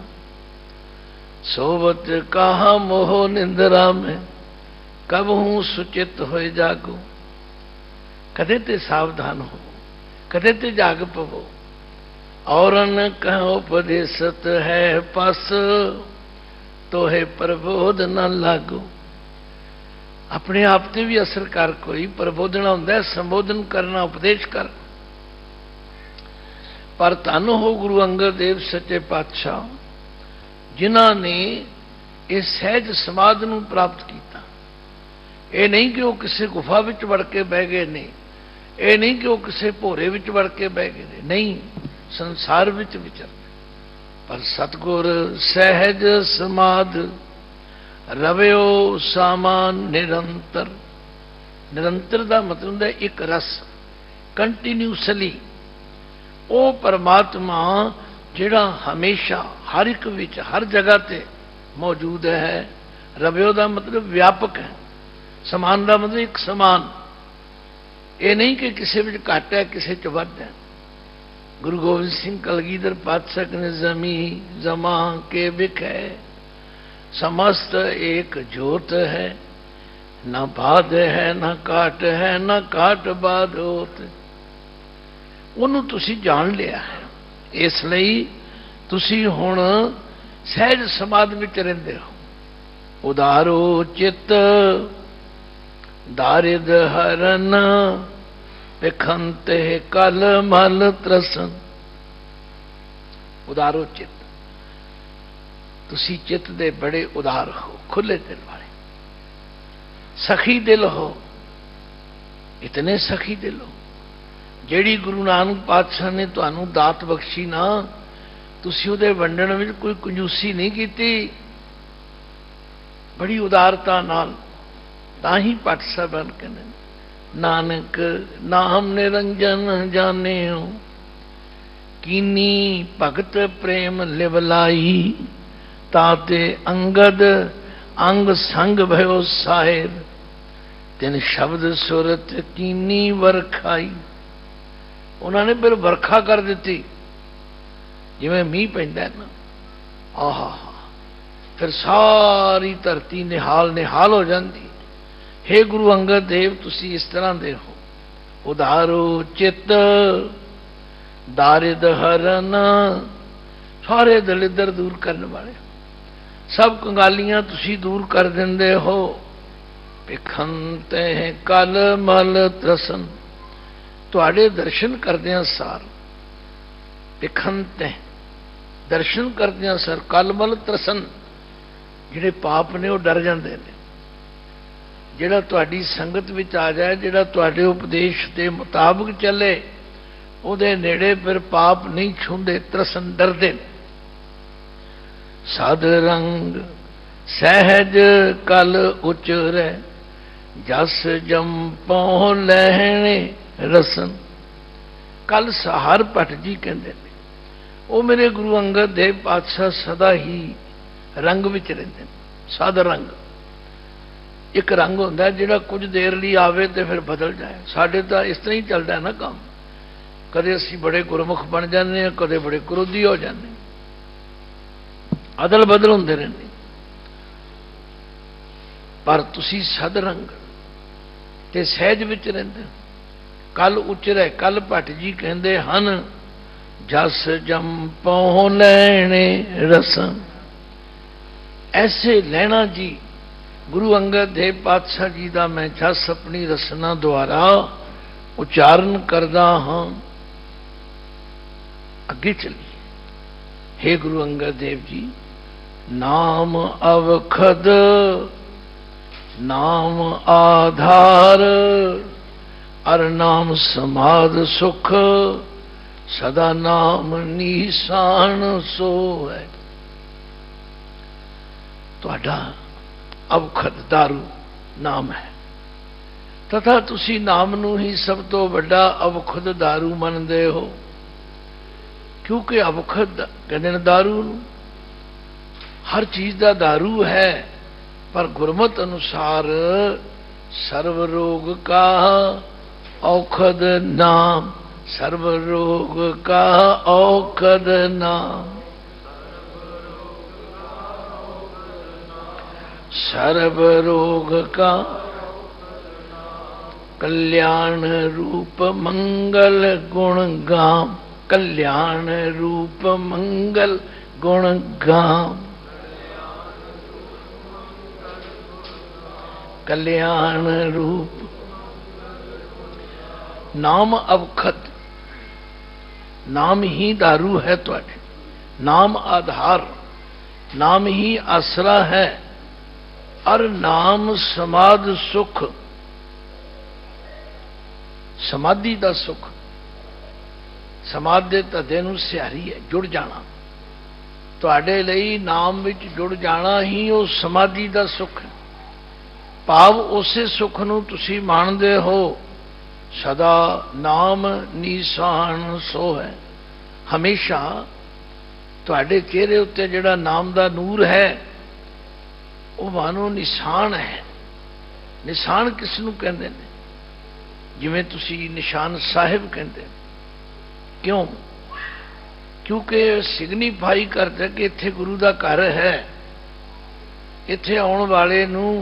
सोवत कहा मोह निंदरा में, कब हूं सुचित हो जागो। कदे ते सावधान हो, कदे ते जाग पवो। औरन कहो उपदेशत है पस, तो है प्रबोध न लागो। अपने आप ते भी असर कर, कोई प्रबोधना होंदा है, संबोधन करना, उपदेश कर। पर धन हो गुरु अंगद देव सच्चे पातशाह, जिन्हां ने इस सहज समाध नूं प्राप्त किया। ये नहीं कि वो किसी गुफा विच वड़ के बह गए ने, ये नहीं कि वो किसी भोरे विच वड़ के बह गए ने, नहीं, संसार विच विचर। पर सतगुर सहज समाध रव्यो सामान निरंतर। निरंतर का मतलब है एक रस, कंटिन्यूसली। वो परमात्मा जिहड़ा हमेशा हर एक विच हर जगह ते मौजूद है। रव्यो का मतलब व्यापक है, समान का मतलब एक समान। ये नहीं कि किसी में घट है, किसी च वध है। गुरु गोविंद सिंह कलगीधर पातशाह ने जमी जमा के बिखे समस्त एक जोत है, ना बाध है ना काट है, ना काट बाध होत। ਉਹਨੂੰ ਤੁਸੀਂ ਜਾਣ ਲਿਆ ਹੈ, ਇਸ ਲਈ ਤੁਸੀਂ ਹੁਣ ਸਹਿਜ ਸਮਾਧ ਵਿੱਚ ਰਹਿੰਦੇ ਹੋ। ਉਦਾਰੋ ਚਿੱਤ ਦਾਰਿਦ ਹਰਨ ਵਿਖੰਤੇ ਕਲ ਮਲ ਤਰਸਨ। ਉਦਾਰੋ ਚਿੱਤ, ਤੁਸੀਂ ਚਿੱਤ ਦੇ ਬੜੇ ਉਦਾਰ ਹੋ, ਖੁੱਲੇ ਦਿਲ ਵਾਲੇ, ਸਖੀ ਦਿਲ ਹੋ, ਇਤਨੇ ਸਖੀ ਦਿਲ ਹੋ ਜਿਹੜੀ ਗੁਰੂ ਨਾਨਕ ਪਾਤਸ਼ਾਹ ਨੇ ਤੁਹਾਨੂੰ ਦਾਤ ਬਖਸ਼ੀ ਨਾ, ਤੁਸੀਂ ਉਹਦੇ ਵੰਡਣ ਵਿੱਚ ਕੋਈ ਕੰਜੂਸੀ ਨਹੀਂ ਕੀਤੀ, ਬੜੀ ਉਦਾਰਤਾ ਨਾਲ। ਤਾਂ ਹੀ ਭੱਟ ਸਾਹਿਬਾਨ ਕਹਿੰਦੇ ਨਾਨਕ ਨਾਮ ਨਿਰੰਜਨ ਜਾਣਿਓ, ਕੀਨੀ ਭਗਤ ਪ੍ਰੇਮ ਲਿਵਲਾਈ, ਤਾਤੇ ਅੰਗਦ ਅੰਗ ਸੰਗ ਭਇਓ ਸਾਹਿਬ, ਤਿਨ ਸ਼ਬਦ ਸੁਰਤ ਕੀਨੀ ਵਰਖਾਈ। ਉਹਨਾਂ ਨੇ ਫਿਰ ਵਰਖਾ ਕਰ ਦਿੱਤੀ, ਜਿਵੇਂ ਮੀਂਹ ਪੈਂਦਾ ਨਾ, ਆਹਾ, ਫਿਰ ਸਾਰੀ ਧਰਤੀ ਨਿਹਾਲ ਨਿਹਾਲ ਹੋ ਜਾਂਦੀ। ਹੇ ਗੁਰੂ ਅੰਗਦ ਦੇਵ, ਤੁਸੀਂ ਇਸ ਤਰ੍ਹਾਂ ਦੇ ਹੋ। ਉਦਾਰੋ ਚਿੱਤ ਦਾਰਿਦ ਹਰਨ, ਸਾਰੇ ਦਲਿੱਦਰ ਦੂਰ ਕਰਨ ਵਾਲੇ, ਸਭ ਕੰਗਾਲੀਆਂ ਤੁਸੀਂ ਦੂਰ ਕਰ ਦਿੰਦੇ ਹੋ। ਵਿਖੰਤੇ ਕਲ ਮਲ ਤਰਸਨ, ਤੁਹਾਡੇ ਦਰਸ਼ਨ ਕਰਦਿਆਂ ਸਾਰ, ਵਿਖੰਤੇ ਦਰਸ਼ਨ ਕਰਦਿਆਂ ਸਾਰ, ਕਲ ਮਲ ਤਰਸਨ, ਜਿਹੜੇ ਪਾਪ ਨੇ ਉਹ ਡਰ ਜਾਂਦੇ ਨੇ। ਜਿਹੜਾ ਤੁਹਾਡੀ ਸੰਗਤ ਵਿੱਚ ਆ ਜਾਏ, ਜਿਹੜਾ ਤੁਹਾਡੇ ਉਪਦੇਸ਼ ਦੇ ਮੁਤਾਬਕ ਚੱਲੇ, ਉਹਦੇ ਨੇੜੇ ਫਿਰ ਪਾਪ ਨਹੀਂ ਛੂੰਹਦੇ, ਤਰਸਨ ਡਰਦੇ ਨੇ। ਸਾਧ ਰੰਗ ਸਹਿਜ ਕਲ ਉਚਰੈ, ਜਸ ਜੰਪੋਂ ਲੈਣੇ ਰਸਨ। ਕੱਲ ਸਹਾਰ ਭੱਟ ਜੀ ਕਹਿੰਦੇ ਨੇ, ਉਹ ਮੇਰੇ ਗੁਰੂ ਅੰਗਦ ਦੇਵ ਪਾਤਸ਼ਾਹ ਸਦਾ ਹੀ ਰੰਗ ਵਿੱਚ ਰਹਿੰਦੇ ਨੇ। ਸਾਧ ਰੰਗ ਇੱਕ ਰੰਗ ਹੁੰਦਾ ਜਿਹੜਾ ਕੁਝ ਦੇਰ ਲਈ ਆਵੇ ਤੇ ਫਿਰ ਬਦਲ ਜਾਏ। ਸਾਡੇ ਤਾਂ ਇਸ ਤਰ੍ਹਾਂ ਹੀ ਚੱਲਦਾ ਨਾ ਕੰਮ, ਕਦੇ ਅਸੀਂ ਬੜੇ ਗੁਰਮੁਖ ਬਣ ਜਾਂਦੇ ਹਾਂ, ਕਦੇ ਬੜੇ ਕ੍ਰੋਧੀ ਹੋ ਜਾਂਦੇ, ਅਦਲ ਬਦਲ ਹੁੰਦੇ ਰਹਿੰਦੇ। ਪਰ ਤੁਸੀਂ ਸਦ ਰੰਗ ਤੇ ਸਹਿਜ ਵਿੱਚ ਰਹਿੰਦੇ। ਕੱਲ ਉਚਰੈ, ਕੱਲ ਭੱਟ ਜੀ ਕਹਿੰਦੇ ਹਨ, ਜਸ ਜੰਪੋਂ ਲੈਣੇ ਰਸਨ। ਐਸੇ ਲੈਣਾ ਜੀ ਗੁਰੂ ਅੰਗਦ ਦੇਵ ਪਾਤਸ਼ਾਹ ਜੀ ਦਾ ਮੈਂ ਜਸ ਆਪਣੀ ਰਸਨਾ ਦੁਆਰਾ ਉਚਾਰਨ ਕਰਦਾ ਹਾਂ। ਅੱਗੇ ਚੱਲੀਏ। ਹੇ ਗੁਰੂ ਅੰਗਦ ਦੇਵ ਜੀ, ਨਾਮ ਅਵਖਦ ਨਾਮ ਆਧਾਰ, ਅਰ ਨਾਮ ਸਮਾਧ ਸੁਖ, ਸਦਾ ਨਾਮ ਨੀਸਾਨ ਸੋ ਹੈ। ਤੁਹਾਡਾ ਅਵਖਦ ਦਾਰੂ ਨਾਮ ਹੈ, ਤਥਾ ਤੁਸੀਂ ਨਾਮ ਨੂੰ ਹੀ ਸਭ ਤੋਂ ਵੱਡਾ ਅਵਖਦ ਦਾਰੂ ਮੰਨਦੇ ਹੋ। ਕਿਉਂਕਿ ਅਵਖਦ ਕਹਿੰਦੇ ਨੇ ਦਾਰੂ ਨੂੰ, ਹਰ ਚੀਜ਼ ਦਾ ਦਾਰੂ ਹੈ, ਪਰ ਗੁਰਮਤਿ ਅਨੁਸਾਰ ਸਰਵ ਰੋਗ ਕਾ ਔਖਦ ਨਾਮ, ਸਰਵ ਰੋਗ ਕਾ ਔਖਦ ਨਾਮ, ਸਰਬ ਰੋਗ ਕਾ कल्याण रूप मंगल गुण गाम, कल्याण रूप मंगल गुण गाम, कल्याण रूप नाम अवखत, नाम ही दारू है तुहाडे, नाम आधार, नाम ही आसरा है, और नाम समाध सुख, समाधि का सुख, समाधि धदे नूं सिहारी है, जुड़ जाना। तुहाडे लई नाम विच जुड़ जाना ही वो समाधि का सुख है। भाव उसे सुख नूं तुसीं माणदे हो, सदा नाम निशान सो है। हमेशा तुहाडे चेहरे उत्ते जिहड़ा नाम का नूर है वो मानो निशान है। निशान किस नूं कहंदे ने? जिवें तुसीं निशान साहिब कहंदे। क्यों? क्योंकि सिग्नीफाई करता कि इत्थे गुरु का घर है, इत्थे आउण वाले नूं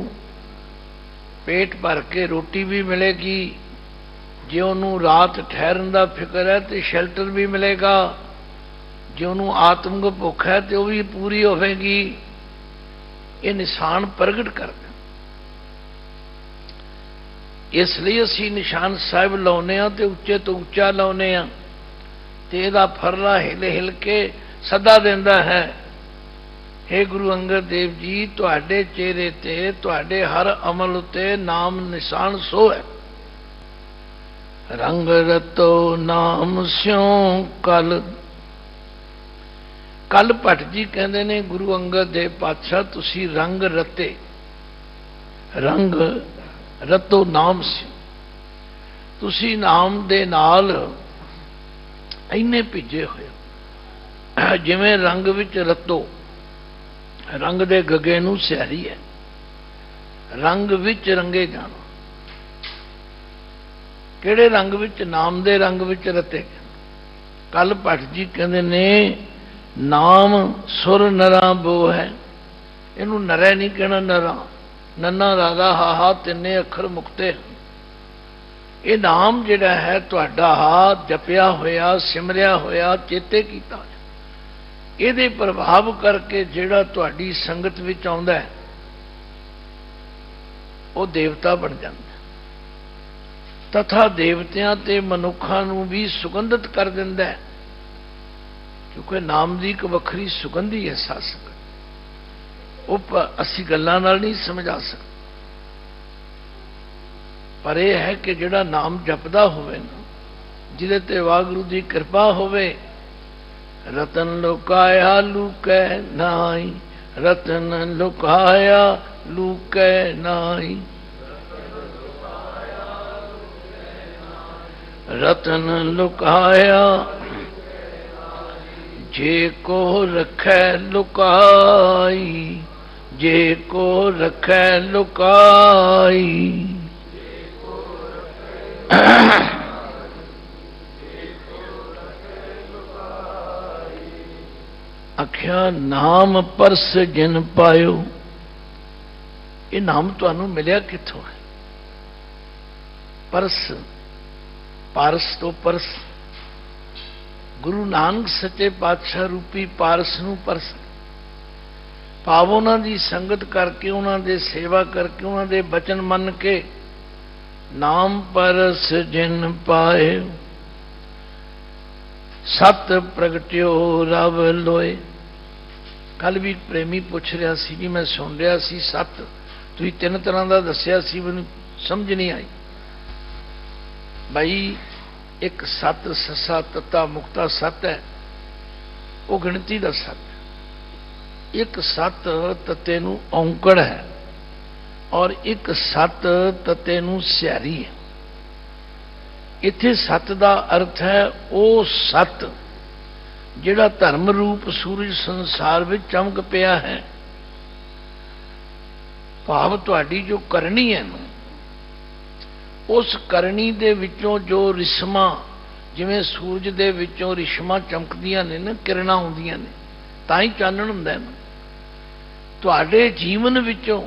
पेट भर के रोटी भी मिलेगी, जे उन्होंने रात ठहरन का फिक्र है तो शैल्टर भी मिलेगा, जे उन्होंने आत्मक भुख है तो वह भी पूरी होगी। ये निशान प्रगट करते, इसलिए असी निशान साहिब लाने तो उच्चे तो उच्चा लाने, तो यदा फरला हिल हिल के सदा देंदा है, हे गुरु अंगद देव जी, तुहाडे चेहरे ते तुहाडे हर अमल उत्ते नाम निशान सो है। रंग रतो नाम स्यों कल, कल भट्ट जी कहते ने गुरु अंगद देव पातशाह तुसी रंग रते, रंग रतो नाम स्यों, तुसी नाम दे नाल इन्ने भिजे होए, जिवें रंग विच रतो, रंग दे गगे नूं स्यारी है, रंग विच रंगे जाना, किहड़े रंग विच? नाम दे रंग विच रते। कल भट्ट जी कहते ने नाम सुर नरा बो है, इनू नरै नहीं कहना, नरा नन्ना राधा हाहा तिन्ने अखर मुक्ते। ये नाम जिहड़ा है तुहाडा जपिया होया सिमरिया होया चेते कीता, ਇਹਦੇ प्रभाव करके ਜਿਹੜਾ ਤੁਹਾਡੀ संगत ਵਿੱਚ ਆਉਂਦਾ ਹੈ ਉਹ देवता बन ਜਾਂਦਾ, तथा देवतियां ते मनुखा नूं भी सुगंधित कर दिंदा है, क्योंकि नाम की एक वखरी सुगंधी है सासक, वो असी गल्लां नाल नहीं समझा सकते। पर यह है कि जिहड़ा नाम जपदा होवे ना, जिहदे ते वाहिगुरू दी कृपा होवे, रतन लुकाया लूकै नाई, रतन लुकाया लूकै नाई, रतन लुकाया जे को रखै लुकाई, जे को रखै लुकाई। आख्या नाम परस जिन पायो, ये नाम तुहानू मिलिया कित्थों है? परस, पारस तो परस, गुरु नानक सच्चे पातशाह रूपी पारस नू परस, भाव उन्हां दी संगत करके, उन्हां दे सेवा करके, उन्हां दे बचन मन के नाम परस जिन पाए, सत प्रगटियो रब लोए। कल भी प्रेमी पूछ रहा सी जी, मैं सुन रहा सी, सत तुसीं तीन तरह का दसिया सी, मैनूं समझ नहीं आई भाई। एक सत ससा तत्ता मुक्ता सत है, वो गिणती का सत। एक सत तत्ते नूं औंकड़ है, और एक सत तत्ते नूं स्यारी है। इत्थे सत का अर्थ है वो सत जिहड़ा धर्म रूप सूरज संसार में चमक पिया है, भाव तुहाडी जो करनी है ना, उस करनी दे विचों जो रिश्मा, जिवें सूरज दे विचों रिश्मा चमकदियां ने ना, किरणां आउंदियां ने, तां ही चानण हुंदा है ना। तुहाडे जीवन विचों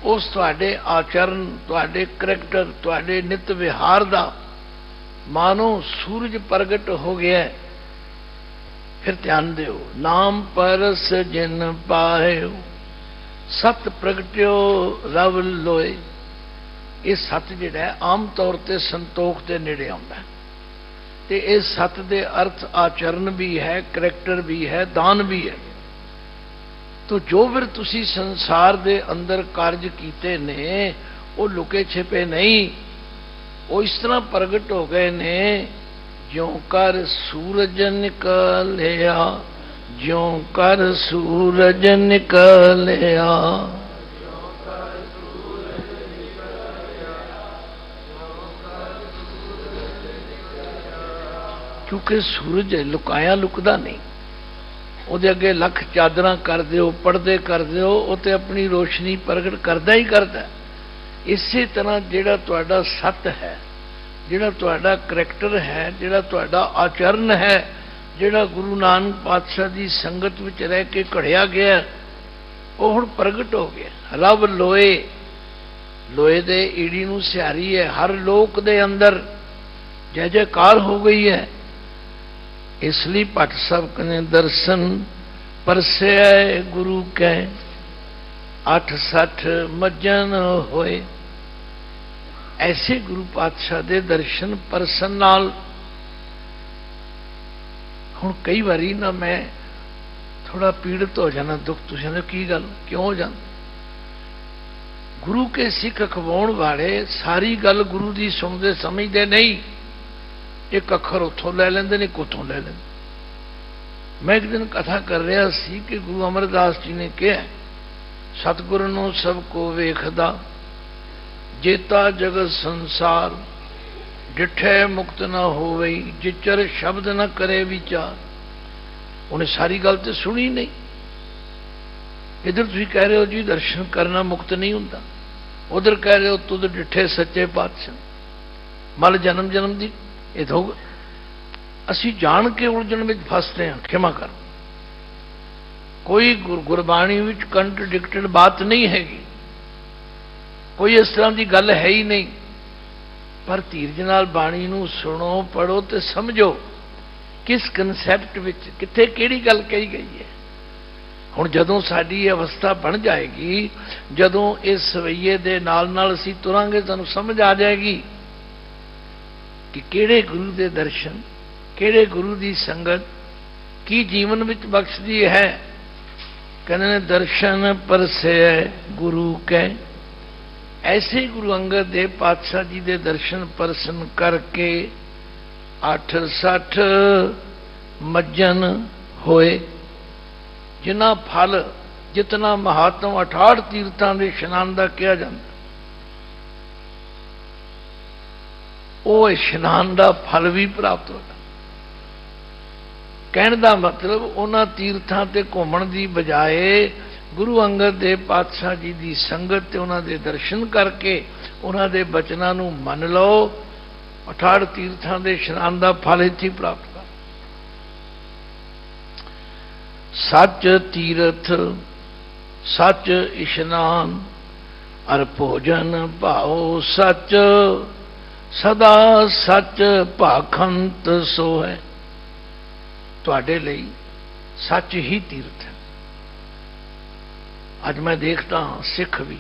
उस तुहाडे आचरण, तुहाडे करैक्टर, तुहाडे नित विहार दा मानो सूरज प्रगट हो गया है। फिर ध्यान दिओ, नाम परस जिन पायो, सत प्रगटियो रब लोए। ये सत जिहड़ा है आम तौर पर संतोख के नेड़े आउंदा है, ते इस सत दे अर्थ आचरण भी है, करैक्टर भी है, दान भी है। तो जो फिर तुसी संसार दे अंदर कार्य कीते ने, वो लुके छिपे नहीं, वो इस तरह प्रगट हो गए ने, ज्यों कर सूरज निकलिया, ज्यों कर सूरज निकलिया। क्योंकि सूरज लुकाया लुकदा नहीं, ਉਹਦੇ अगे लख चादर कर दिओ, पढ़दे कर दिओ, वो तो अपनी रोशनी प्रगट करदा ही करदा। इसी तरह जिहड़ा तुहाडा सत है, जिहड़ा तुहाडा करैक्टर है, जिहड़ा तुहाडा आचरण है, ਜਿਹੜਾ ਗੁਰੂ ਨਾਨਕ ਪਾਤਸ਼ਾਹ ਦੀ ਸੰਗਤ ਵਿੱਚ ਰਹਿ ਕੇ ਘੜਿਆ ਗਿਆ, ਉਹ ਹੁਣ ਪ੍ਰਗਟ ਹੋ ਗਿਆ। ਰਬ ਲੋਏ, ਲੋਏ ਦੇ ਈੜੀ ਨੂੰ ਸਿਹਾਰੀ ਹੈ, ਹਰ ਲੋਕ ਦੇ ਅੰਦਰ ਜੈ ਜੈਕਾਰ ਹੋ ਗਈ ਹੈ। ਇਸ ਲਈ ਭੱਟ ਸਾਹਿਬ ਕਹਿੰਦੇ ਦਰਸ਼ਨ ਪਰਸਿਆ ਗੁਰੂ ਕੈ 860 ਮੱਜਨ ਹੋਏ। ਐਸੇ ਗੁਰੂ ਪਾਤਸ਼ਾਹ ਦੇ ਦਰਸ਼ਨ ਪਰਸਨ ਨਾਲ ਹੁਣ ਕਈ ਵਾਰੀ ਨਾ ਮੈਂ ਥੋੜਾ ਪੀੜਤ ਹੋ ਜਾਣਾ, ਦੁੱਖ ਤੁਸੀਂ ਕਹਿੰਦੇ ਕੀ ਗੱਲ ਕਿਉਂ ਹੋ ਜਾਂਦਾ? ਗੁਰੂ ਕੇ ਸਿੱਖ ਅਖਵਾਉਣ ਵਾਲੇ ਸਾਰੀ ਗੱਲ ਗੁਰੂ ਦੀ ਸੁਣਦੇ ਸਮਝਦੇ ਨਹੀਂ। ਇੱਕ ਅੱਖਰ ਉੱਥੋਂ ਲੈ ਲੈਂਦੇ ਨੇ, ਇੱਕ ਉੱਥੋਂ ਲੈ ਲੈਂਦੇ। ਮੈਂ ਇੱਕ ਦਿਨ ਕਥਾ ਕਰ ਰਿਹਾ ਸੀ ਕਿ ਗੁਰੂ ਅਮਰਦਾਸ ਜੀ ਨੇ ਕਿਹਾ, ਸਤਿਗੁਰ ਨੂੰ ਸਭ ਕੋ ਵੇਖਦਾ, ਜੇਤਾ ਜਗਤ ਸੰਸਾਰ, ਡਿਠੇ ਮੁਕਤ ਨਾ ਹੋਵੇ, ਜਿਚਰ ਸ਼ਬਦ ਨਾ ਕਰੇ ਵਿਚਾਰ। ਉਹਨੇ ਸਾਰੀ ਗੱਲ ਤੇ ਸੁਣੀ ਨਹੀਂ। ਇਧਰ ਤੁਸੀਂ ਕਹਿ ਰਹੇ ਹੋ ਜੀ ਦਰਸ਼ਨ ਕਰਨਾ ਮੁਕਤ ਨਹੀਂ ਹੁੰਦਾ, ਉਧਰ ਕਹਿ ਰਹੇ ਹੋ ਤੁਧ ਡਿਠੇ ਸੱਚੇ ਪਾਤਸ਼ਾਹ, ਮਲ ਜਨਮ ਜਨਮ ਦੀ ਇਹ ਤਾਂ ਅਸੀਂ ਜਾਣ ਕੇ ਉਲਝਣ ਵਿੱਚ ਫਸਦੇ ਹਾਂ। ਖਿਮਾ ਕਰ, ਕੋਈ ਗੁਰਬਾਣੀ ਵਿੱਚ ਕੰਟਰਡਿਕਟਡ ਬਾਤ ਨਹੀਂ ਹੈਗੀ, ਕੋਈ ਇਸ ਤਰ੍ਹਾਂ ਦੀ ਗੱਲ ਹੈ ਹੀ ਨਹੀਂ। ਪਰ ਧੀਰਜ ਨਾਲ ਬਾਣੀ ਨੂੰ ਸੁਣੋ, ਪੜੋ ਤੇ ਸਮਝੋ ਕਿਸ ਕਨਸੈਪਟ ਵਿੱਚ ਕਿੱਥੇ ਕਿਹੜੀ ਗੱਲ ਕਹੀ ਗਈ ਹੈ। ਹੁਣ ਜਦੋਂ ਸਾਡੀ ਅਵਸਥਾ ਬਣ ਜਾਏਗੀ, ਜਦੋਂ ਇਸ ਸਵਈਏ ਦੇ ਨਾਲ ਨਾਲ ਅਸੀਂ ਤੁਰਾਂਗੇ, ਤੁਹਾਨੂੰ ਸਮਝ ਆ ਜਾਏਗੀ ਕਿ ਕਿਹੜੇ ਗੁਰੂ ਦੇ ਦਰਸ਼ਨ, ਕਿਹੜੇ ਗੁਰੂ ਦੀ ਸੰਗਤ ਕੀ ਜੀਵਨ ਵਿੱਚ ਬਖਸ਼ਦੀ ਹੈ। ਕਹਿੰਦੇ ਨੇ ਦਰਸ਼ਨ ਪਰਸੇ ਗੁਰੂ ਕੈ। ਐਸੇ ਗੁਰੂ ਅੰਗਦ ਦੇਵ ਪਾਤਸ਼ਾਹ ਜੀ ਦੇ ਦਰਸ਼ਨ ਪਰਸਨ ਕਰਕੇ 860 ਮੱਜਨ ਹੋਏ। ਜਿਨ੍ਹਾਂ ਫਲ, ਜਿਤਨਾ ਮਹਾਤਮ 68 ਤੀਰਥਾਂ ਦੇ ਇਸ਼ਨਾਨ ਦਾ ਕਿਹਾ ਜਾਂਦਾ, ਉਹ ਇਸ਼ਨਾਨ ਦਾ ਫਲ ਵੀ ਪ੍ਰਾਪਤ ਹੋਇਆ। ਕਹਿਣ ਦਾ ਮਤਲਬ ਉਹਨਾਂ ਤੀਰਥਾਂ ਤੇ ਘੁੰਮਣ ਦੀ ਬਜਾਏ ਗੁਰੂ ਅੰਗਦ ਦੇਵ ਪਾਤਸ਼ਾਹ ਜੀ ਦੀ ਸੰਗਤ ਤੇ ਉਹਨਾਂ ਦੇ ਦਰਸ਼ਨ ਕਰਕੇ ਉਹਨਾਂ ਦੇ ਬਚਨਾਂ ਨੂੰ ਮੰਨ ਲਓ, 68 ਤੀਰਥਾਂ ਦੇ ਇਸ਼ਨਾਨ ਦਾ ਫਲ ਇੱਥੇ ਪ੍ਰਾਪਤ ਕਰ। ਸੱਚ ਤੀਰਥ ਸੱਚ ਇਸ਼ਨਾਨ ਅਰ ਭੋਜਨ ਭਾਉ ਸੱਚ, ਸਦਾ ਸੱਚ ਭਾਖੰਤ ਸੋ ਹੈ। ਤੁਹਾਡੇ ਲਈ ਸੱਚ ਹੀ ਤੀਰਥ ਹੈ। ਅੱਜ ਮੈਂ ਦੇਖਦਾ ਹਾਂ ਸਿੱਖ ਵੀ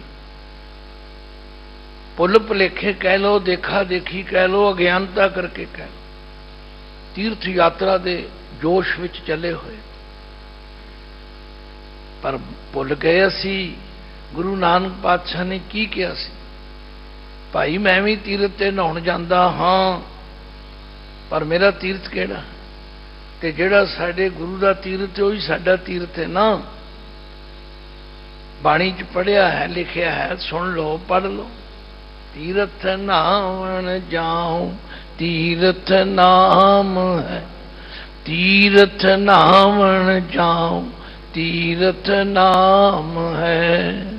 ਭੁੱਲ ਭੁਲੇਖੇ ਕਹਿ ਲਓ, ਦੇਖਾ ਦੇਖੀ ਕਹਿ ਲਓ, ਅਗਿਆਨਤਾ ਕਰਕੇ ਕਹਿ ਲਓ, ਤੀਰਥ ਯਾਤਰਾ ਦੇ ਜੋਸ਼ ਵਿੱਚ ਚੱਲੇ ਹੋਏ, ਪਰ ਭੁੱਲ ਗਏ ਅਸੀਂ ਗੁਰੂ ਨਾਨਕ ਪਾਤਸ਼ਾਹ ਨੇ ਕੀ ਕਿਹਾ ਸੀ। ਭਾਈ ਮੈਂ ਵੀ ਤੀਰਥ ਤੇ ਨਹਾਉਣ ਜਾਂਦਾ ਹਾਂ, ਪਰ ਮੇਰਾ ਤੀਰਥ ਕਿਹੜਾ? ਤੇ ਜਿਹੜਾ ਸਾਡੇ ਗੁਰੂ ਦਾ ਤੀਰਥ ਹੈ ਉਹੀ ਸਾਡਾ ਤੀਰਥ ਹੈ ਨਾ। ਬਾਣੀ 'ਚ ਪੜ੍ਹਿਆ ਹੈ, ਲਿਖਿਆ ਹੈ, ਸੁਣ ਲਓ, ਪੜ੍ਹ ਲਓ। ਤੀਰਥ ਨਾਵਣ ਜਾਉ ਤੀਰਥ ਨਾਮ ਹੈ, ਤੀਰਥ ਨਾਵਣ ਜਾਉ ਤੀਰਥ ਨਾਮ ਹੈ।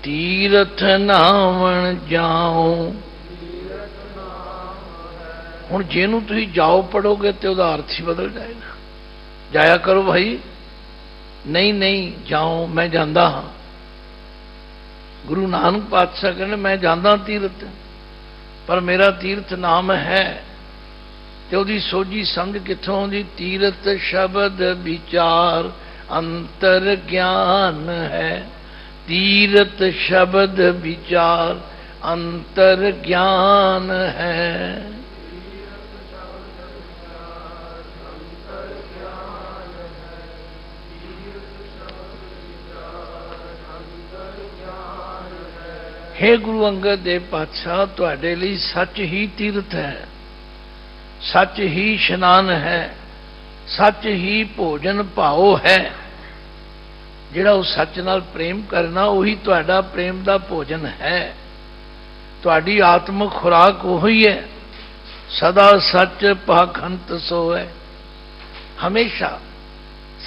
ਤੀਰਥ ਨਾਵਣ ਜਾਉ। ਹੁਣ ਜਿਹਨੂੰ ਤੁਸੀਂ ਜਾਓ ਪੜੋਗੇ ਤੇ ਉਹਦਾ ਅਰਥ ਹੀ ਬਦਲ ਜਾਏਗਾ। ਜਾਇਆ ਕਰੋ ਭਾਈ, ਨਹੀਂ ਨਹੀਂ ਜਾਓ, ਮੈਂ ਜਾਂਦਾ ਹਾਂ। ਗੁਰੂ ਨਾਨਕ ਪਾਤਸ਼ਾਹ ਕਹਿੰਦੇ ਮੈਂ ਜਾਂਦਾ ਤੀਰਥ, ਪਰ ਮੇਰਾ ਤੀਰਥ ਨਾਮ ਹੈ। ਤੇ ਉਹਦੀ ਸੋਝੀ ਸਮਝ ਕਿੱਥੋਂ ਆਉਂਦੀ? ਤੀਰਥ ਸ਼ਬਦ ਵਿਚਾਰ ਅੰਤਰ ਗਿਆਨ ਹੈ। ਤੀਰਥ ਸ਼ਬਦ ਵਿਚਾਰ ਅੰਤਰ ਗਿਆਨ ਹੈ। हे ਗੁਰੂ ਅੰਗਦ ਦੇਵ ਪਾਤਸ਼ਾਹ, ਤੁਹਾਡੇ ਲਈ ਸੱਚ ਹੀ ਤੀਰਥ ਹੈ, ਸੱਚ ਹੀ ਇਸ਼ਨਾਨ ਹੈ, ਸੱਚ ਹੀ ਭੋਜਨ ਭਾਉ ਹੈ। ਜਿਹੜਾ ਉਹ ਸੱਚ ਨਾਲ ਪ੍ਰੇਮ ਕਰਨਾ ਉਹੀ ਤੁਹਾਡਾ ਪ੍ਰੇਮ ਦਾ ਭੋਜਨ ਹੈ। ਤੁਹਾਡੀ ਆਤਮਿਕ ਖੁਰਾਕ ਉਹੀ ਹੈ। ਸਦਾ ਸੱਚ ਪਾਖੰਤ ਸੋ ਹੈ। ਹਮੇਸ਼ਾ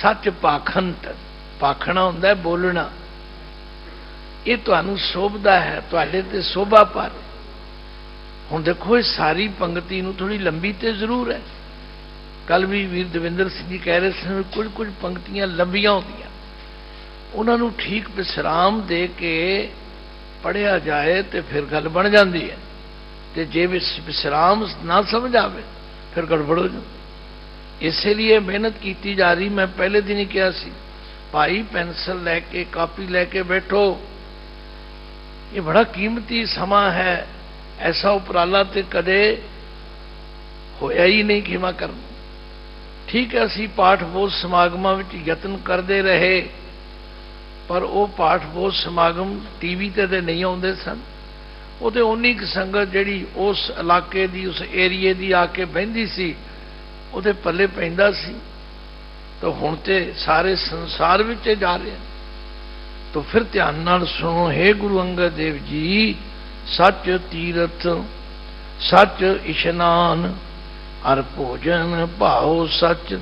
ਸੱਚ ਪਾਖੰਤ, ਪਾਖਣਾ ਹੁੰਦਾ ਬੋਲਣਾ। ਇਹ ਤੁਹਾਨੂੰ ਸ਼ੋਭਦਾ ਹੈ, ਤੁਹਾਡੇ ਤੇ ਸ਼ੋਭਾ ਪਰ ਹੁਣ ਦੇਖੋ, ਇਹ ਸਾਰੀ ਪੰਗਤੀ ਨੂੰ ਥੋੜੀ ਲੰਬੀ ਤੇ ਜ਼ਰੂਰ ਹੈ। ਕੱਲ ਵੀ ਵੀਰ ਦਵਿੰਦਰ ਸਿੰਘ ਜੀ ਕਹਿ ਰਹੇ ਸਨ, ਕੁਝ ਕੁਝ ਪੰਗਤੀਆਂ ਲੰਬੀਆਂ ਹੁੰਦੀਆਂ, ਉਹਨਾਂ ਨੂੰ ਠੀਕ ਵਿਸਰਾਮ ਦੇ ਕੇ ਪੜ੍ਹਿਆ ਜਾਏ ਤੇ ਫਿਰ ਗੱਲ ਬਣ ਜਾਂਦੀ ਹੈ। ਤੇ ਜੇ ਵਿਸਰਾਮ ਨਾ ਸਮਝ ਆਵੇ ਫਿਰ ਗੜਬੜ ਹੋ ਜਾਂਦੀ। ਇਸੇ ਲਈ ਮਿਹਨਤ ਕੀਤੀ ਜਾ ਰਹੀ। ਮੈਂ ਪਹਿਲੇ ਦਿਨ ਹੀ ਕਿਹਾ ਸੀ, ਭਾਈ ਪੈਨਸਲ ਲੈ ਕੇ ਕਾਪੀ ਲੈ ਕੇ ਬੈਠੋ, ਇਹ ਬੜਾ ਕੀਮਤੀ ਸਮਾਂ ਹੈ। ਐਸਾ ਉਪਰਾਲਾ ਤੇ ਕਦੇ ਹੋਇਆ ਹੀ ਨਹੀਂ ਖਿਮਾ ਕਰਨ। ਠੀਕ ਹੈ, ਅਸੀਂ ਪਾਠ ਬੋਧ ਸਮਾਗਮਾਂ ਵਿੱਚ ਯਤਨ ਕਰਦੇ ਰਹੇ, ਪਰ ਉਹ ਪਾਠ ਬੋਧ ਸਮਾਗਮ ਟੀਵੀ ਤੇ ਨਹੀਂ ਆਉਂਦੇ ਸਨ। ਉਹ ਤੇ ਉਨੀ ਕੁ ਸੰਗਤ ਜਿਹੜੀ ਉਸ ਇਲਾਕੇ ਦੀ, ਉਸ ਏਰੀਏ ਦੀ ਆ ਕੇ ਬਹਿੰਦੀ ਸੀ, ਉਹਦੇ ਪੱਲੇ ਪੈਂਦਾ ਸੀ। ਤਾਂ ਹੁਣ ਤੇ ਸਾਰੇ ਸੰਸਾਰ ਵਿੱਚ ਜਾ ਰਹੇ ਹਨ। तो फिर ध्यान नाल सुनो, हे गुरु अंगद देव जी, सच तीरथ सच इशनान अर भोजन भाव सच,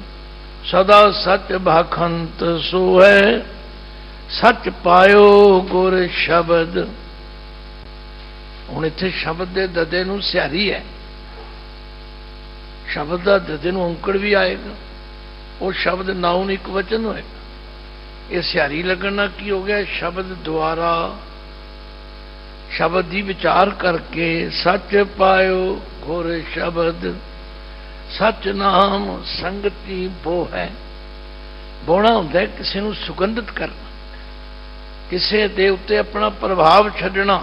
सदा सच भाखंत सो है, सच पायो गुर शब्द। हुण इत्थे शब्द दे ददे नूं सिहारी है, शब्द दा ददे नूं औंकड़ भी आएगा, वो शब्द नाउन एक वचन होएगा। ये सिहारी लगना की हो गया, शब्द द्वारा शब्द की विचार करके सच पायो गुर शब्द, सच नाम संगति वो है। बोना होंदा है किसी नूं सुगंधित करना, किसी दे उत्ते अपना प्रभाव छड्डना।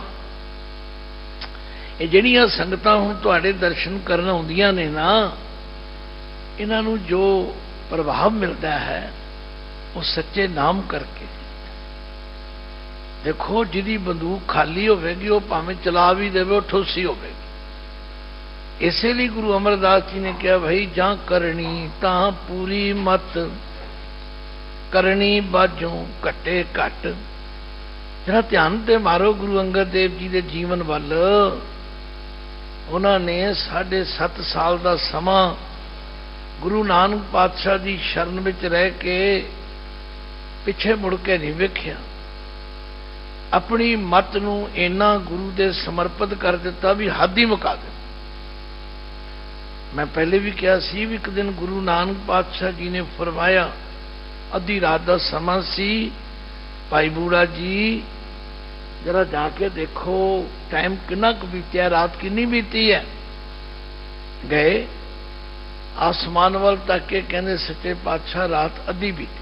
ये जिहड़ियां संगतां हुण तुहाडे दर्शन करन आउंदियां ने ना, इन्हां नूं जो प्रभाव मिलता है वो सच्चे नाम करके। देखो, जिहदी बंदूक खाली होगी वो भावें चला भी देवे, वो ठोसी होगी। इसे लिए गुरु अमरदास जी ने कहा, भाई जां करनी तां पूरी मत, करनी बाजों घटे घट। जरा ध्यान ते मारो गुरु अंगद देव जी के जीवन वल। उन्होंने 7.5 साल का समा गुरु नानक पातशाह की शरण में रह के पिछे मुड़ के नहीं वेख्या, अपनी मत नूं इन्ना गुरु दे समर्पित कर दिता भी हद ही मुका दे। मैं पहले भी कहा सी भी एक दिन गुरु नानक पातशाह जी ने फरमाया, अद्धी रात का समा सी, भाई बूढ़ा जी जरा जाके देखो टाइम कितना क बीतिया, रात कितनी बीती है। गए आसमान वाल तक के, कहते सच्चे पातशाह रात अद्धी बीती।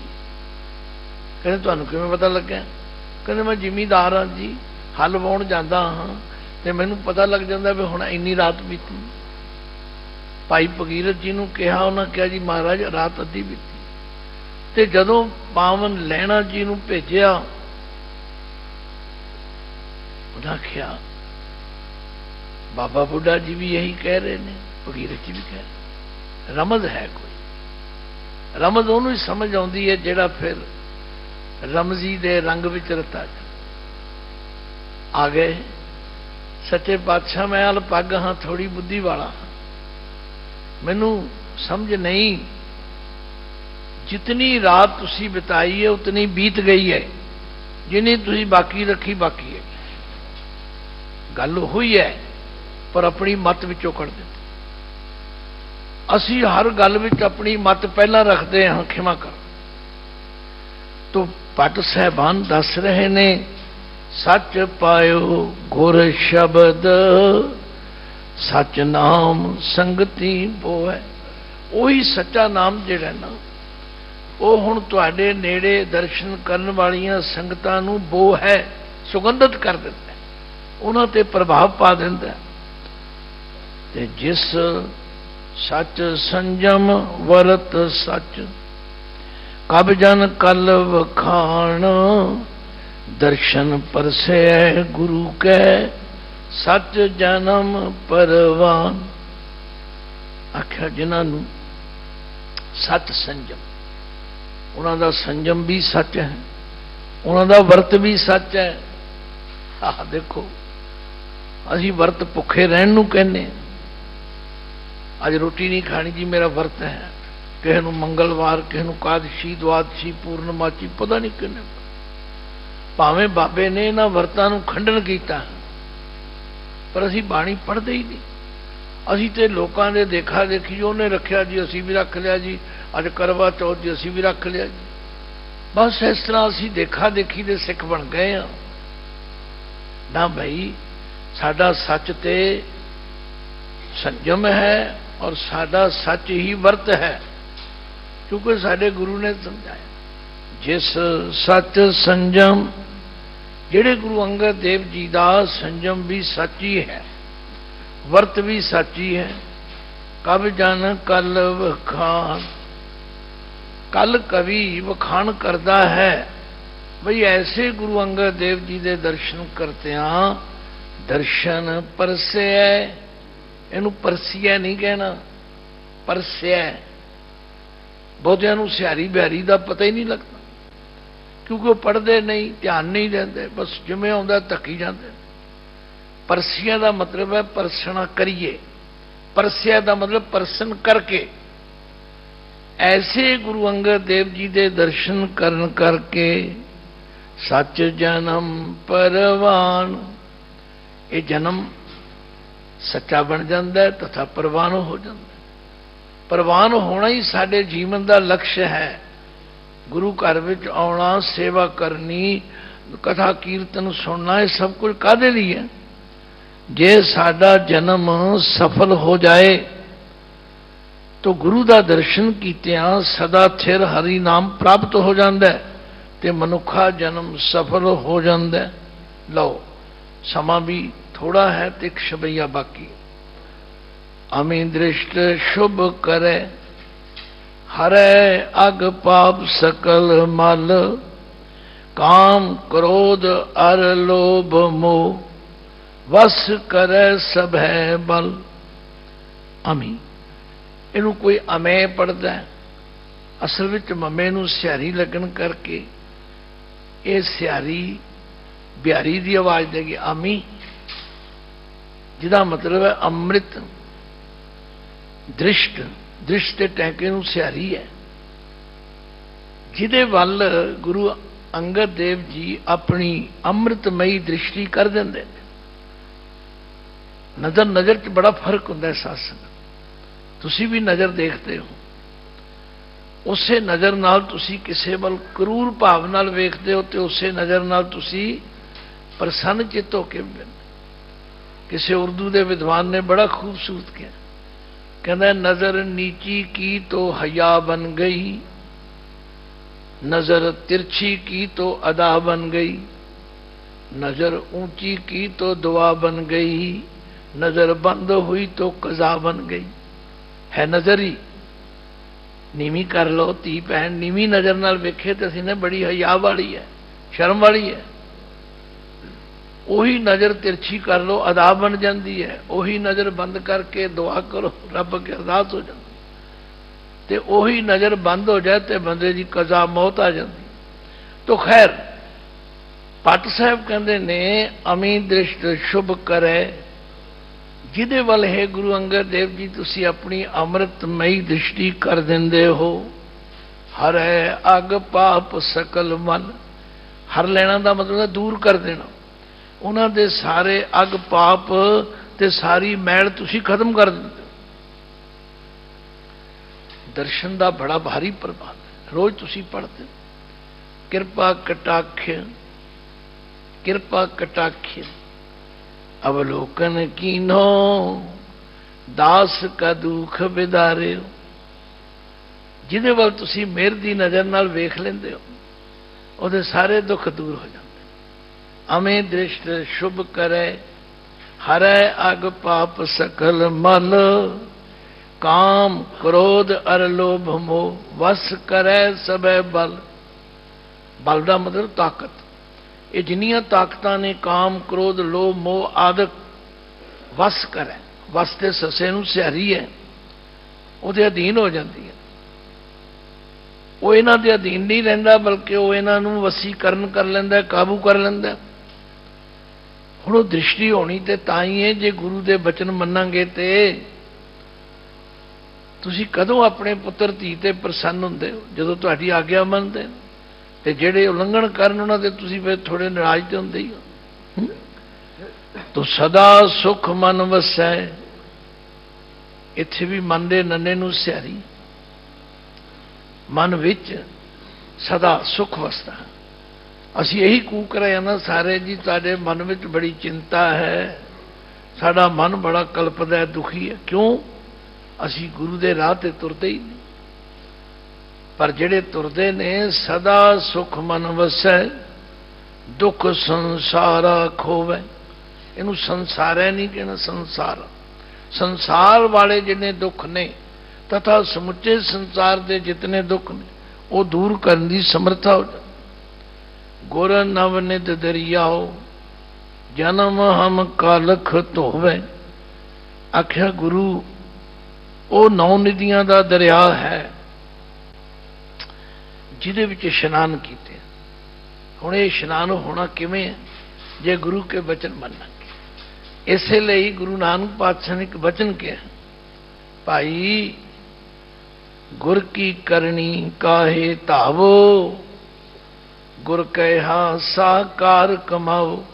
कहते तुहानूं किवें पता लग्या? कहते मैं जिमीदार हाँ जी, हल वाउण जांदा हाँ ते मैनूं पता लग जांदा भी हुण इन्नी रात बीती। भाई भगीरथ जी नूं कहा, उन्हां कहा जी महाराज रात अद्धी बीती। ते जदों पावन लैणा जी नूं भेजिया, उन्हां आखिया बाबा बुढ़ा जी भी यही कह रहे ने, भगीरथ जी भी कह रहे। रमज है कोई, रमज उहनूं ही समझ आउंदी है जिहड़ा फिर रमजी दे रंग विच रता आ गए। सच्चे पातशाह मैं अल पग हाँ, थोड़ी बुद्धि वाला हाँ, मैनू समझ नहीं, जितनी रात तुसी बिताई है उतनी बीत गई है, जिन्नी तुसी बाकी रखी बाकी है। गल हुई है पर अपनी मत विचों कढ़ दित्ती। असी हर गल विच अपनी मत पहला रखते हाँ, खिमा कर। तो भट्ट साहबान दस रहे ने, सच पायो गुर शब्द, सच नाम संगति वो है। वही सच्चा नाम जिहड़ा ना, वो हुण तुहाडे नेड़े दर्शन करन वालियां संगतां नूं वो है सुगंधित कर दिंदा है, उन्हां ते प्रभाव पा दिंदा है। ते जिस सच संजम वरत सच, कब जन कल वखाण, दर्शन परसे गुरु के, सच जन्म परवान। आख्या जिन्होंने सच संजम, उन्होंने संजम भी सच है, उन्होंने वर्त भी सच है। देखो असी वर्त भुखे रहन नूं कहने, अज रोटी नहीं खानी जी मेरा वर्त है, किसी नूं मंगलवार, किसी नूं कादशी, द्वादशी, पूर्णमाची, पता नहीं किन्ने। भावें बाबे ने इन्हां वर्तां नूं खंडन कीता, पर असीं बाणी पढ़दे ही नहीं। ਅਸੀਂ ਤੇ ਲੋਕਾਂ ਦੇ ਦੇਖਾ ਦੇਖੀ ਉਹਨੇ ਰੱਖਿਆ ਜੀ ਅਸੀਂ ਵੀ ਰੱਖ ਲਿਆ ਜੀ, ਅੱਜ ਕਰਵਾ ਚੌਥ ਜੀ ਅਸੀਂ ਵੀ ਰੱਖ ਲਿਆ ਜੀ। ਬਸ ਇਸ ਤਰ੍ਹਾਂ ਅਸੀਂ ਦੇਖਾ ਦੇਖੀ ਦੇ ਸਿੱਖ ਬਣ ਗਏ ਆ। ਨਾ ਭਾਈ, ਸਾਡਾ ਸੱਚ ਤੇ ਸੰਜਮ ਹੈ ਔਰ ਸਾਡਾ ਸੱਚ ਹੀ ਵਰਤ ਹੈ, ਕਿਉਂਕਿ ਸਾਡੇ ਗੁਰੂ ਨੇ ਸਮਝਾਇਆ ਜਿਸ ਸੱਚ ਸੰਜਮ। ਜਿਹੜੇ ਗੁਰੂ ਅੰਗਦ ਦੇਵ ਜੀ ਦਾ ਸੰਜਮ ਵੀ ਸੱਚ ਹੀ ਹੈ, ਵਰਤ ਵੀ ਸੱਚ ਹੀ ਹੈ। ਕਬ ਜਨ ਕਲ ਵਖਾਣ, ਕੱਲ ਕਵੀ ਵਖਾਣ ਕਰਦਾ ਹੈ ਬਈ ਐਸੇ ਗੁਰੂ ਅੰਗਦ ਦੇਵ ਜੀ ਦੇ ਦਰਸ਼ਨ ਕਰਤਿਆਂ ਦਰਸ਼ਨ ਪਰਸਿਐ। ਇਹਨੂੰ ਪਰਸਿਆ ਨਹੀਂ ਕਹਿਣਾ, ਪਰਸਿਆ। ਬਹੁਤਿਆਂ ਨੂੰ ਸਿਹਾਰੀ ਬਿਹਾਰੀ ਦਾ ਪਤਾ ਹੀ ਨਹੀਂ ਲੱਗਦਾ, ਕਿਉਂਕਿ ਉਹ ਪੜ੍ਹਦੇ ਨਹੀਂ, ਧਿਆਨ ਨਹੀਂ ਦਿੰਦੇ, ਬਸ ਜਿਵੇਂ ਆਉਂਦਾ ਧੱਕੀ ਜਾਂਦੇ। ਪਰਸਿਆ ਦਾ ਮਤਲਬ ਹੈ ਪਰਸਣਾ ਕਰੀਏ, ਪਰਸਿਆ ਦਾ ਮਤਲਬ ਪਰਸਨ ਕਰਕੇ। ਐਸੇ ਗੁਰੂ ਅੰਗਦ ਦੇਵ ਜੀ ਦੇ ਦਰਸ਼ਨ ਕਰਨ ਕਰਕੇ ਸੱਚ ਜਨਮ ਪਰਵਾਨ, ਇਹ ਜਨਮ ਸੱਚਾ ਬਣ ਜਾਂਦਾ ਹੈ ਤਥਾ ਪ੍ਰਵਾਨ ਹੋ ਜਾਂਦਾ। ਪ੍ਰਵਾਨ ਹੋਣਾ ਹੀ ਸਾਡੇ ਜੀਵਨ ਦਾ ਲਕਸ਼ ਹੈ। ਗੁਰੂ ਘਰ ਵਿੱਚ ਆਉਣਾ, ਸੇਵਾ ਕਰਨੀ, ਕਥਾ ਕੀਰਤਨ ਸੁਣਨਾ, ਇਹ ਸਭ ਕੁਝ ਕਾਹਦੇ ਲਈ ਹੈ? ਜੇ ਸਾਡਾ ਜਨਮ ਸਫਲ ਹੋ ਜਾਏ ਤਾਂ ਗੁਰੂ ਦਾ ਦਰਸ਼ਨ ਕੀਤਿਆਂ ਸਦਾ ਥਿਰ ਹਰੀ ਨਾਮ ਪ੍ਰਾਪਤ ਹੋ ਜਾਂਦਾ ਤੇ ਮਨੁੱਖਾ ਜਨਮ ਸਫਲ ਹੋ ਜਾਂਦਾ। ਲਓ, ਸਮਾਂ ਵੀ ਥੋੜਾ ਹੈ ਤੇ ਇੱਕ ਸ਼ਬਈਆ ਬਾਕੀ। ਅਮੀ ਦ੍ਰਿਸ਼ਟ ਸ਼ੁਭ ਕਰੇ ਹਰੈ ਅਗ ਪਾਪ ਸਕਲ ਮਲ, ਕਾਮ ਕ੍ਰੋਧ ਅਰ ਲੋਭ ਮੋਹ, ਵਸ ਕਰੈ ਸਭੈ ਬਲ। ਅਮੀ, ਇਹਨੂੰ ਕੋਈ ਅਮੈ ਪੜ੍ਹਦਾ, ਅਸਲ ਵਿੱਚ ਮਮੇ ਨੂੰ ਸਿਹਾਰੀ ਲੱਗਣ ਕਰਕੇ ਇਹ ਸਿਹਾਰੀ ਬਿਹਾਰੀ ਦੀ ਆਵਾਜ਼ ਦੇਗੀ। ਅਮੀ, ਜਿਹਦਾ ਮਤਲਬ ਹੈ ਅੰਮ੍ਰਿਤ। ਦ੍ਰਿਸ਼ਟ, ਦ੍ਰਿਸ਼ਟ ਤੇ ਟੈਂਕੇ ਨੂੰ ਸਿਹਾਰੀ ਹੈ, ਜਿਹਦੇ ਵੱਲ ਗੁਰੂ ਅੰਗਦ ਦੇਵ ਜੀ ਆਪਣੀ ਅੰਮ੍ਰਿਤਮਈ ਦ੍ਰਿਸ਼ਟੀ ਕਰ ਦਿੰਦੇ ਨੇ। ਨਜ਼ਰ ਨਜ਼ਰ 'ਚ ਬੜਾ ਫਰਕ ਹੁੰਦਾ ਹੈ ਸਾਧ ਸੰਗਤ। ਤੁਸੀਂ ਵੀ ਨਜ਼ਰ ਦੇਖਦੇ ਹੋ, ਉਸੇ ਨਜ਼ਰ ਨਾਲ ਤੁਸੀਂ ਕਿਸੇ ਵੱਲ ਕਰੂਰ ਭਾਵ ਨਾਲ ਵੇਖਦੇ ਹੋ ਤੇ ਉਸੇ ਨਜ਼ਰ ਨਾਲ ਤੁਸੀਂ ਪ੍ਰਸੰਨ ਚਿੱਤ ਹੋ ਕੇ। ਕਿਸੇ ਉਰਦੂ ਦੇ ਵਿਦਵਾਨ ਨੇ ਬੜਾ ਖੂਬਸੂਰਤ ਕਿਹਾ, ਕਹਿੰਦਾ ਨਜ਼ਰ ਨੀਚੀ ਕੀ ਤੋ ਹਯਾ ਬਨ ਗਈ, नजर तिरछी की तो अदा बन गई, नजर ऊंची की तो दुआ बन गई, नजर बंद हुई तो कज़ा बन गई। है नजर ही नीवी कर लो, धी भैन नीवी नजर नाल वेखे तो असीं ने बड़ी हया वाली है, शर्म वाली है। ਉਹੀ नज़र तिरछी कर लो अदा बन जाती है, ਉਹੀ नज़र बंद करके दुआ करो रब के अरदास हो जाती, ਤੇ ਉਹੀ ਨਜ਼ਰ ਬੰਦ ਹੋ ਜਾਏ ਤੇ ਬੰਦੇ ਦੀ ਕਜ਼ਾ ਮੌਤ ਆ ਜਾਂਦੀ। ਤੋ ਖੈਰ ਭੱਟ ਸਾਹਿਬ ਕਹਿੰਦੇ ਨੇ ਅਮੀ ਦ੍ਰਿਸ਼ਟ ਸ਼ੁਭ ਕਰੇ, ਜਿਹਦੇ ਵੱਲ ਹੈ ਗੁਰੂ ਅੰਗਦ ਦੇਵ ਜੀ ਤੁਸੀਂ ਆਪਣੀ ਅੰਮ੍ਰਿਤਮਈ ਦ੍ਰਿਸ਼ਟੀ ਕਰ ਦਿੰਦੇ ਹੋ। ਹਰ ਹੈ ਅਗ ਪਾਪ ਸਕਲ ਮਨ, ਹਰ ਲੈਣਾ ਦਾ ਮਤਲਬ ਹੈ ਦੂਰ ਕਰ ਦੇਣਾ। ਉਹਨਾਂ ਦੇ ਸਾਰੇ ਅਗ ਪਾਪ ਤੇ ਸਾਰੀ ਮੈਲ ਤੁਸੀਂ ਖਤਮ ਕਰ ਦਿੰਦੇ। दर्शन का बड़ा भारी प्रभाव है, रोज तुसी पढ़ते कृपा कटाक्ष, कृपा कटाक्ष अवलोकन कीनो, दास का दुख बिदारे। जिहदे वल तुसी मेहर दी नज़र नाल वेख लेंदे हो उहदे सारे दुख दूर हो जाते। अमे दृष्ट शुभ करे, हरै अग पाप सकल मल, काम क्रोध अर लोभ मोह, वस करे सबे बल। बल का मतलब ताकत। ये जिन्नियां ताकतां ने काम क्रोध लोभ मोह आदि वस करे, वस ते ससे नूं सिहारी है, उहदे अधीन हो जाती है। वो इन्हां दे अधीन नहीं रहिंदा बल्कि वो इन्हां नूं वसीकरण कर लैंदा, काबू कर लैंदा। हुण वो दृष्टि होनी ते तां ही है जे गुरु दे बचन मन्नांगे ते। ਤੁਸੀਂ ਕਦੋਂ ਆਪਣੇ ਪੁੱਤਰ ਧੀ ਤੇ ਪ੍ਰਸੰਨ ਹੁੰਦੇ ਹੋ? ਜਦੋਂ ਤੁਹਾਡੀ ਆਗਿਆ ਮੰਨਦੇ ਤੇ ਜਿਹੜੇ ਉਲੰਘਣ ਕਰਨ ਉਹਨਾਂ ਦੇ ਤੁਸੀਂ ਫਿਰ ਥੋੜੇ ਨਾਰਾਜ਼ ਤੇ ਹੁੰਦੇ ਹੀ ਹੋ। ਤੋ ਸਦਾ ਸੁਖ ਮਨ ਵਸੈ, ਇੱਥੇ ਵੀ ਮਨ ਦੇ ਨੰਨੇ ਨੂੰ ਸਿਆਰੀ, ਮਨ ਵਿੱਚ ਸਦਾ ਸੁਖ ਵਸਦਾ। ਅਸੀਂ ਇਹੀ ਕੂਕ ਰਹੇ ਹਾਂ ਨਾ ਸਾਰੇ ਜੀ, ਤੁਹਾਡੇ ਮਨ ਵਿੱਚ ਬੜੀ ਚਿੰਤਾ ਹੈ, ਸਾਡਾ ਮਨ ਬੜਾ ਕਲਪਦਾ ਹੈ, ਦੁਖੀ ਹੈ। ਕਿਉਂ? ਅਸੀਂ ਗੁਰੂ ਦੇ ਰਾਹ ਤੇ ਤੁਰਦੇ ਹੀ ਨਹੀਂ। ਪਰ ਜਿਹੜੇ ਤੁਰਦੇ ਨੇ, ਸਦਾ ਸੁਖ ਮਨ ਵਸੈ, ਦੁੱਖ ਸੰਸਾਰਾ ਖੋਵੈ। ਇਹਨੂੰ ਸੰਸਾਰ ਨਹੀਂ ਕਹਿਣਾ, ਸੰਸਾਰ। ਸੰਸਾਰ ਵਾਲੇ ਜਿੰਨੇ ਦੁੱਖ ਨੇ ਤਥਾ ਸਮੁੱਚੇ ਸੰਸਾਰ ਦੇ ਜਿਤਨੇ ਦੁੱਖ ਨੇ ਉਹ ਦੂਰ ਕਰਨ ਦੀ ਸਮਰੱਥਾ ਹੋ ਜਾਂਦੀ। ਗੁਰ ਨਵ ਨਿਧ ਦਰਿਆਓ, ਜਨਮ ਹਮ ਕਾਲਖ ਧੋਵੈ। ਆਖਿਆ ਗੁਰੂ ਉਹ 9 ਨਿਧੀਆਂ ਦਾ ਦਰਿਆ ਹੈ ਜਿਹਦੇ ਵਿੱਚ ਇਸ਼ਨਾਨ ਕੀਤੇ। ਹੁਣ ਇਹ ਇਸ਼ਨਾਨ ਹੋਣਾ ਕਿਵੇਂ ਹੈ? ਜੇ ਗੁਰੂ ਕੇ ਬਚਨ ਮੰਨਾਂਗੇ। ਇਸੇ ਲਈ ਗੁਰੂ ਨਾਨਕ ਪਾਤਸ਼ਾਹ ਨੇ ਇੱਕ ਬਚਨ ਕਿਹਾ, ਭਾਈ ਗੁਰ ਕੀ ਕਰਨੀ ਕਾਹੇ ਧਾਵੋ, ਗੁਰ ਕਹਿਆ ਸਾਕਾਰ ਕਮਾਓ।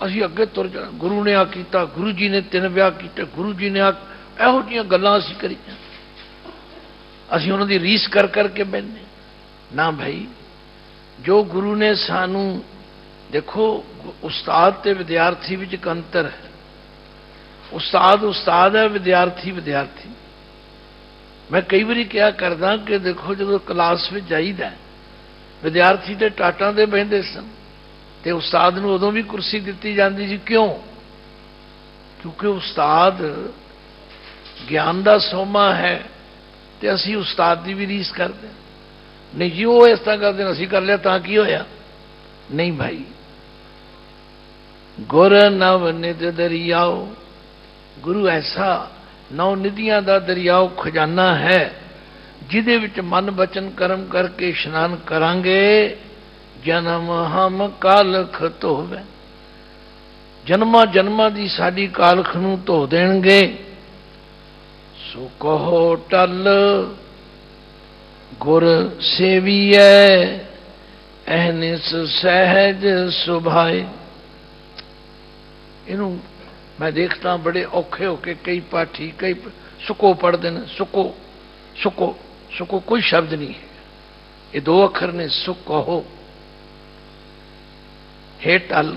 ਅਸੀਂ ਅੱਗੇ ਤੁਰ ਜਾਣਾ। ਗੁਰੂ ਨੇ ਆ ਕੀਤਾ, ਗੁਰੂ ਜੀ ਨੇ 3 ਵਿਆਹ ਕੀਤੇ, ਗੁਰੂ ਜੀ ਨੇ ਆ, ਇਹੋ ਜਿਹੀਆਂ ਗੱਲਾਂ ਅਸੀਂ ਕਰੀ ਜਾਂਦੇ। ਅਸੀਂ ਉਹਨਾਂ ਦੀ ਰੀਸ ਕਰ ਕਰਕੇ ਬਹਿੰਦੇ ਨਾ। ਭਾਈ ਜੋ ਗੁਰੂ ਨੇ ਸਾਨੂੰ, ਦੇਖੋ ਉਸਤਾਦ ਤੇ ਵਿਦਿਆਰਥੀ ਵਿੱਚ ਇੱਕ ਅੰਤਰ ਹੈ। ਉਸਤਾਦ ਉਸਤਾਦ ਹੈ, ਵਿਦਿਆਰਥੀ ਵਿਦਿਆਰਥੀ। ਮੈਂ ਕਈ ਵਾਰੀ ਕਿਹਾ ਕਰਦਾ ਕਿ ਦੇਖੋ ਜਦੋਂ ਕਲਾਸ ਵਿੱਚ ਜਾਈਦਾ, ਵਿਦਿਆਰਥੀ ਤੇ ਟਾਟਾਂ ਦੇ ਬਹਿੰਦੇ ਸਨ ਤੇ ਉਸਤਾਦ ਨੂੰ ਉਦੋਂ ਵੀ ਕੁਰਸੀ ਦਿੱਤੀ ਜਾਂਦੀ ਸੀ। ਕਿਉਂ? ਕਿਉਂਕਿ ਉਸਤਾਦ ਗਿਆਨ ਦਾ ਸੋਮਾ ਹੈ ਤੇ ਅਸੀਂ ਉਸਤਾਦ ਦੀ ਵੀ ਰੀਸ ਕਰਦੇ। ਨਹੀਂ ਜੀ ਉਹ ਇਸ ਤਰ੍ਹਾਂ ਕਰਦੇ, ਅਸੀਂ ਕਰ ਲਿਆ ਤਾਂ ਕੀ ਹੋਇਆ? ਨਹੀਂ ਭਾਈ, ਗੁਰ ਨਵ ਨਿਧ ਦਰਿਆਓ। ਗੁਰੂ ਐਸਾ 9 ਨਿਧੀਆਂ ਦਾ ਦਰਿਆਓ ਖਜ਼ਾਨਾ ਹੈ ਜਿਹਦੇ ਵਿੱਚ ਮਨ ਬਚਨ ਕਰਮ ਕਰਕੇ ਇਸ਼ਨਾਨ ਕਰਾਂਗੇ। ਜਨਮ ਹਮ ਕਾਲਖ ਧੋਵੈ। ਜਨਮਾਂ ਜਨਮਾਂ ਦੀ ਸਾਡੀ ਕਾਲਖ ਨੂੰ ਧੋ ਦੇਣਗੇ। ਸੋ ਕਹੋ ਟਲ ਗੁਰ ਸੇਵੀਐ, ਅਹਨਿਸ ਸਹਿਜ ਸੁਭਾਏ। ਇਹਨੂੰ ਮੈਂ ਦੇਖਦਾ ਬੜੇ ਔਖੇ ਹੋ ਕੇ ਕਈ ਪਾਠੀ ਕਈ ਸੁਕੋ ਪੜ੍ਹਦੇ ਨੇ। ਸੁਕੋ ਸੁਕੋ ਸੁਕੋ ਕੋਈ ਸ਼ਬਦ ਨਹੀਂ ਹੈ, ਇਹ 2 ਅੱਖਰ ਨੇ। ਸੁਕੋ ਹੇ ਟਲ।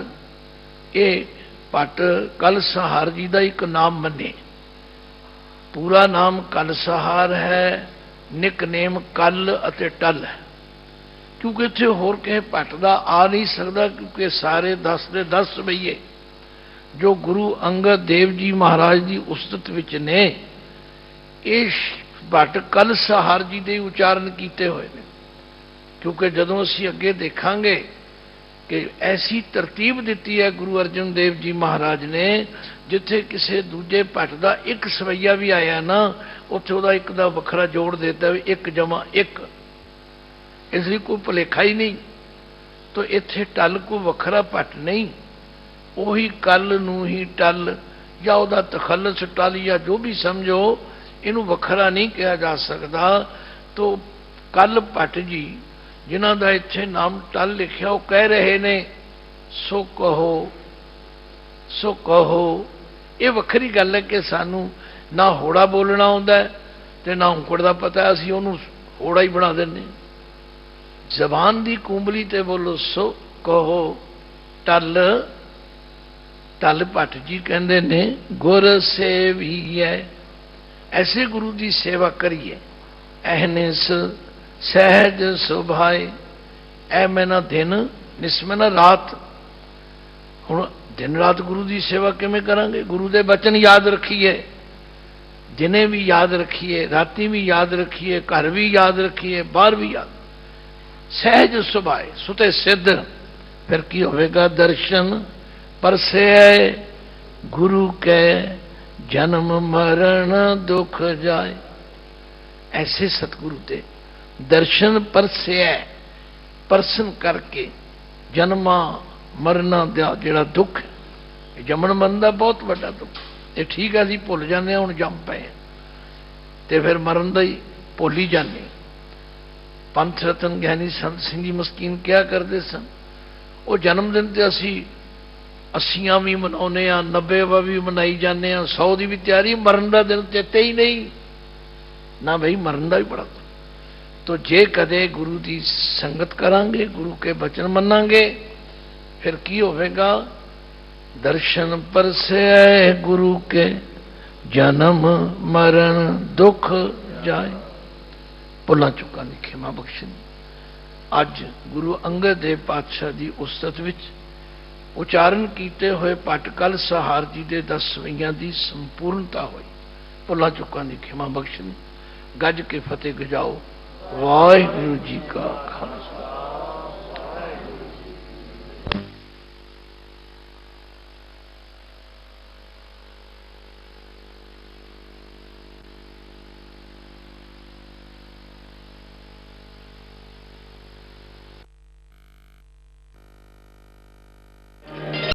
ਇਹ ਭੱਟ ਕਲ ਸਹਾਰ ਜੀ ਦਾ ਇੱਕ ਨਾਮ ਮੰਨੇ। ਪੂਰਾ ਨਾਮ ਕਲ ਸਹਾਰ ਹੈ, ਨਿਕਨੇਮ ਕਲ ਅਤੇ ਟਲ ਹੈ। ਕਿਉਂਕਿ ਇੱਥੇ ਹੋਰ ਕਿਸੇ ਭੱਟ ਦਾ ਆ ਨਹੀਂ ਸਕਦਾ, ਕਿਉਂਕਿ ਸਾਰੇ 10 ਦੇ 10 ਸਵਈਏ ਜੋ ਗੁਰੂ ਅੰਗਦ ਦੇਵ ਜੀ ਮਹਾਰਾਜ ਦੀ ਉਸਤਤ ਵਿੱਚ ਨੇ, ਇਹ ਭੱਟ ਕਲ ਸਹਾਰ ਜੀ ਦੇ ਉਚਾਰਨ ਕੀਤੇ ਹੋਏ ਨੇ। ਕਿਉਂਕਿ ਜਦੋਂ ਅਸੀਂ ਅੱਗੇ ਦੇਖਾਂਗੇ ਕਿ ਐਸੀ ਤਰਤੀਬ ਦਿੱਤੀ ਹੈ ਗੁਰੂ ਅਰਜਨ ਦੇਵ ਜੀ ਮਹਾਰਾਜ ਨੇ, ਜਿੱਥੇ ਕਿਸੇ ਦੂਜੇ ਭੱਟ ਦਾ ਇੱਕ ਸਵਈਆ ਵੀ ਆਇਆ ਨਾ, ਉੱਥੇ ਉਹਦਾ ਇੱਕ ਦਾ ਵੱਖਰਾ ਜੋੜ ਦਿੱਤਾ ਵੀ 1 ਜਮਾ 1। ਇਸ ਲਈ ਕੋਈ ਭੁਲੇਖਾ ਹੀ ਨਹੀਂ। ਤਾਂ ਇੱਥੇ ਟਲ ਕੋ ਵੱਖਰਾ ਭੱਟ ਨਹੀਂ, ਉਹੀ ਕੱਲ ਨੂੰ ਹੀ ਟਲ ਜਾਂ ਉਹਦਾ ਤਖੱਲਸ ਟਲ ਜਾਂ ਜੋ ਵੀ ਸਮਝੋ, ਇਹਨੂੰ ਵੱਖਰਾ ਨਹੀਂ ਕਿਹਾ ਜਾ ਸਕਦਾ। ਤੋ ਕੱਲ ਭੱਟ ਜੀ ਜਿਨ੍ਹਾਂ ਦਾ ਇੱਥੇ ਨਾਮ ਟਲ ਲਿਖਿਆ, ਉਹ ਕਹਿ ਰਹੇ ਨੇ ਸੋ ਕਹੋ ਸੋ ਕਹੋ। ਇਹ ਵੱਖਰੀ ਗੱਲ ਹੈ ਕਿ ਸਾਨੂੰ ਨਾ ਹੋੜਾ ਬੋਲਣਾ ਆਉਂਦਾ ਤੇ ਨਾ ਔਂਕੜ ਦਾ ਪਤਾ, ਅਸੀਂ ਉਹਨੂੰ ਹੋੜਾ ਹੀ ਬਣਾ ਦਿੰਦੇ। ਜ਼ਬਾਨ ਦੀ ਕੁੰਬਲੀ ਤੇ ਬੋਲੋ ਸੋ ਕਹੋ ਟਲ। ਟਲ ਭੱਟ ਜੀ ਕਹਿੰਦੇ ਨੇ ਗੁਰ ਸੇਵੀਐ, ਐਸੇ ਗੁਰੂ ਦੀ ਸੇਵਾ ਕਰੀਏ। ਅਹਨਿਸ ਸਹਿਜ ਸੁਭਾਏ। ਐ ਮੈਂ ਨਾ ਦਿਨ ਨਿਸ ਮੈਂ ਨਾ ਰਾਤ। ਹੁਣ ਦਿਨ ਰਾਤ ਗੁਰੂ ਦੀ ਸੇਵਾ ਕਿਵੇਂ ਕਰਾਂਗੇ? ਗੁਰੂ ਦੇ ਬਚਨ ਯਾਦ ਰੱਖੀਏ, ਦਿਨੇ ਵੀ ਯਾਦ ਰੱਖੀਏ, ਰਾਤੀ ਵੀ ਯਾਦ ਰੱਖੀਏ, ਘਰ ਵੀ ਯਾਦ ਰੱਖੀਏ, ਬਾਹਰ ਵੀ ਯਾਦ। ਸਹਿਜ ਸੁਭਾਏ ਸੁਤੇ ਸਿੱਧ। ਫਿਰ ਕੀ ਹੋਵੇਗਾ? ਦਰਸ਼ਨ ਪਰਸੈ ਗੁਰੂ ਕੈ, ਜਨਮ ਮਰਨ ਦੁਖ ਜਾਏ। ਐਸੇ ਸਤਿਗੁਰੂ ਦੇ ਦਰਸ਼ਨ ਪਰਸੈ, ਪਰਸਨ ਕਰਕੇ ਜਨਮਾਂ ਮਰਨਾ ਦਾ ਜਿਹੜਾ ਦੁੱਖ, ਜੰਮਣ ਮਰਨ ਦਾ ਬਹੁਤ ਵੱਡਾ ਦੁੱਖ। ਇਹ ਠੀਕ ਹੈ ਅਸੀਂ ਭੁੱਲ ਜਾਂਦੇ ਹਾਂ, ਹੁਣ ਜੰਮ ਪਏ ਤੇ ਫਿਰ ਮਰਨ ਦਾ ਹੀ ਭੁੱਲ ਹੀ ਜਾਂਦੇ। ਪੰਥ ਰਤਨ ਗਿਆਨੀ ਸੰਤ ਸਿੰਘ ਜੀ ਮਸਕੀਨ ਕਿਹਾ ਕਰਦੇ ਸਨ, ਉਹ ਜਨਮ ਦਿਨ ਤੇ ਅਸੀਂ 80 ਵੀ ਮਨਾਉਂਦੇ ਆ, 90ਵਾਂ ਵੀ ਮਨਾਈ ਜਾਂਦੇ ਆ, 100 ਦੀ ਵੀ ਤਿਆਰੀ, ਮਰਨ ਦਾ ਦਿਨ ਚੇਤੇ ਹੀ ਨਹੀਂ ਨਾ ਬਈ, ਮਰਨ ਦਾ ਵੀ ਬੜਾ। ਤੋ ਜੇ ਕਦੇ ਗੁਰੂ ਦੀ ਸੰਗਤ ਕਰਾਂਗੇ, ਗੁਰੂ ਕੇ ਬਚਨ ਮੰਨਾਂਗੇ, ਫਿਰ ਕੀ ਹੋਵੇਗਾ? ਦਰਸ਼ਨ ਪਰਸੈ ਗੁਰੂ ਕੇ, ਜਨਮ ਮਰਨ ਦੁਖ ਜਾਏ। ਭੁੱਲਾਂ ਚੁੱਕਾਂ ਦੀ ਖਿਮਾ ਬਖਸ਼ਣ। ਅੱਜ ਗੁਰੂ ਅੰਗਦ ਦੇਵ ਪਾਤਸ਼ਾਹ ਦੀ ਉਸਤਤ ਵਿੱਚ ਉਚਾਰਨ ਕੀਤੇ ਹੋਏ ਭੱਟ ਕਲ ਸਹਾਰ ਜੀ ਦੇ 10 ਸਵਈਆਂ ਦੀ ਸੰਪੂਰਨਤਾ ਹੋਈ। ਭੁੱਲਾਂ ਚੁੱਕਾਂ ਦੀ ਖਿਮਾ ਬਖਸ਼ਣ। ਗੱਜ ਕੇ ਫਤਿਹ ਗਜਾਓ। ਵਾਹਿਗੁਰੂ ਜੀ ਕਾ ਖਾਲਸਾ।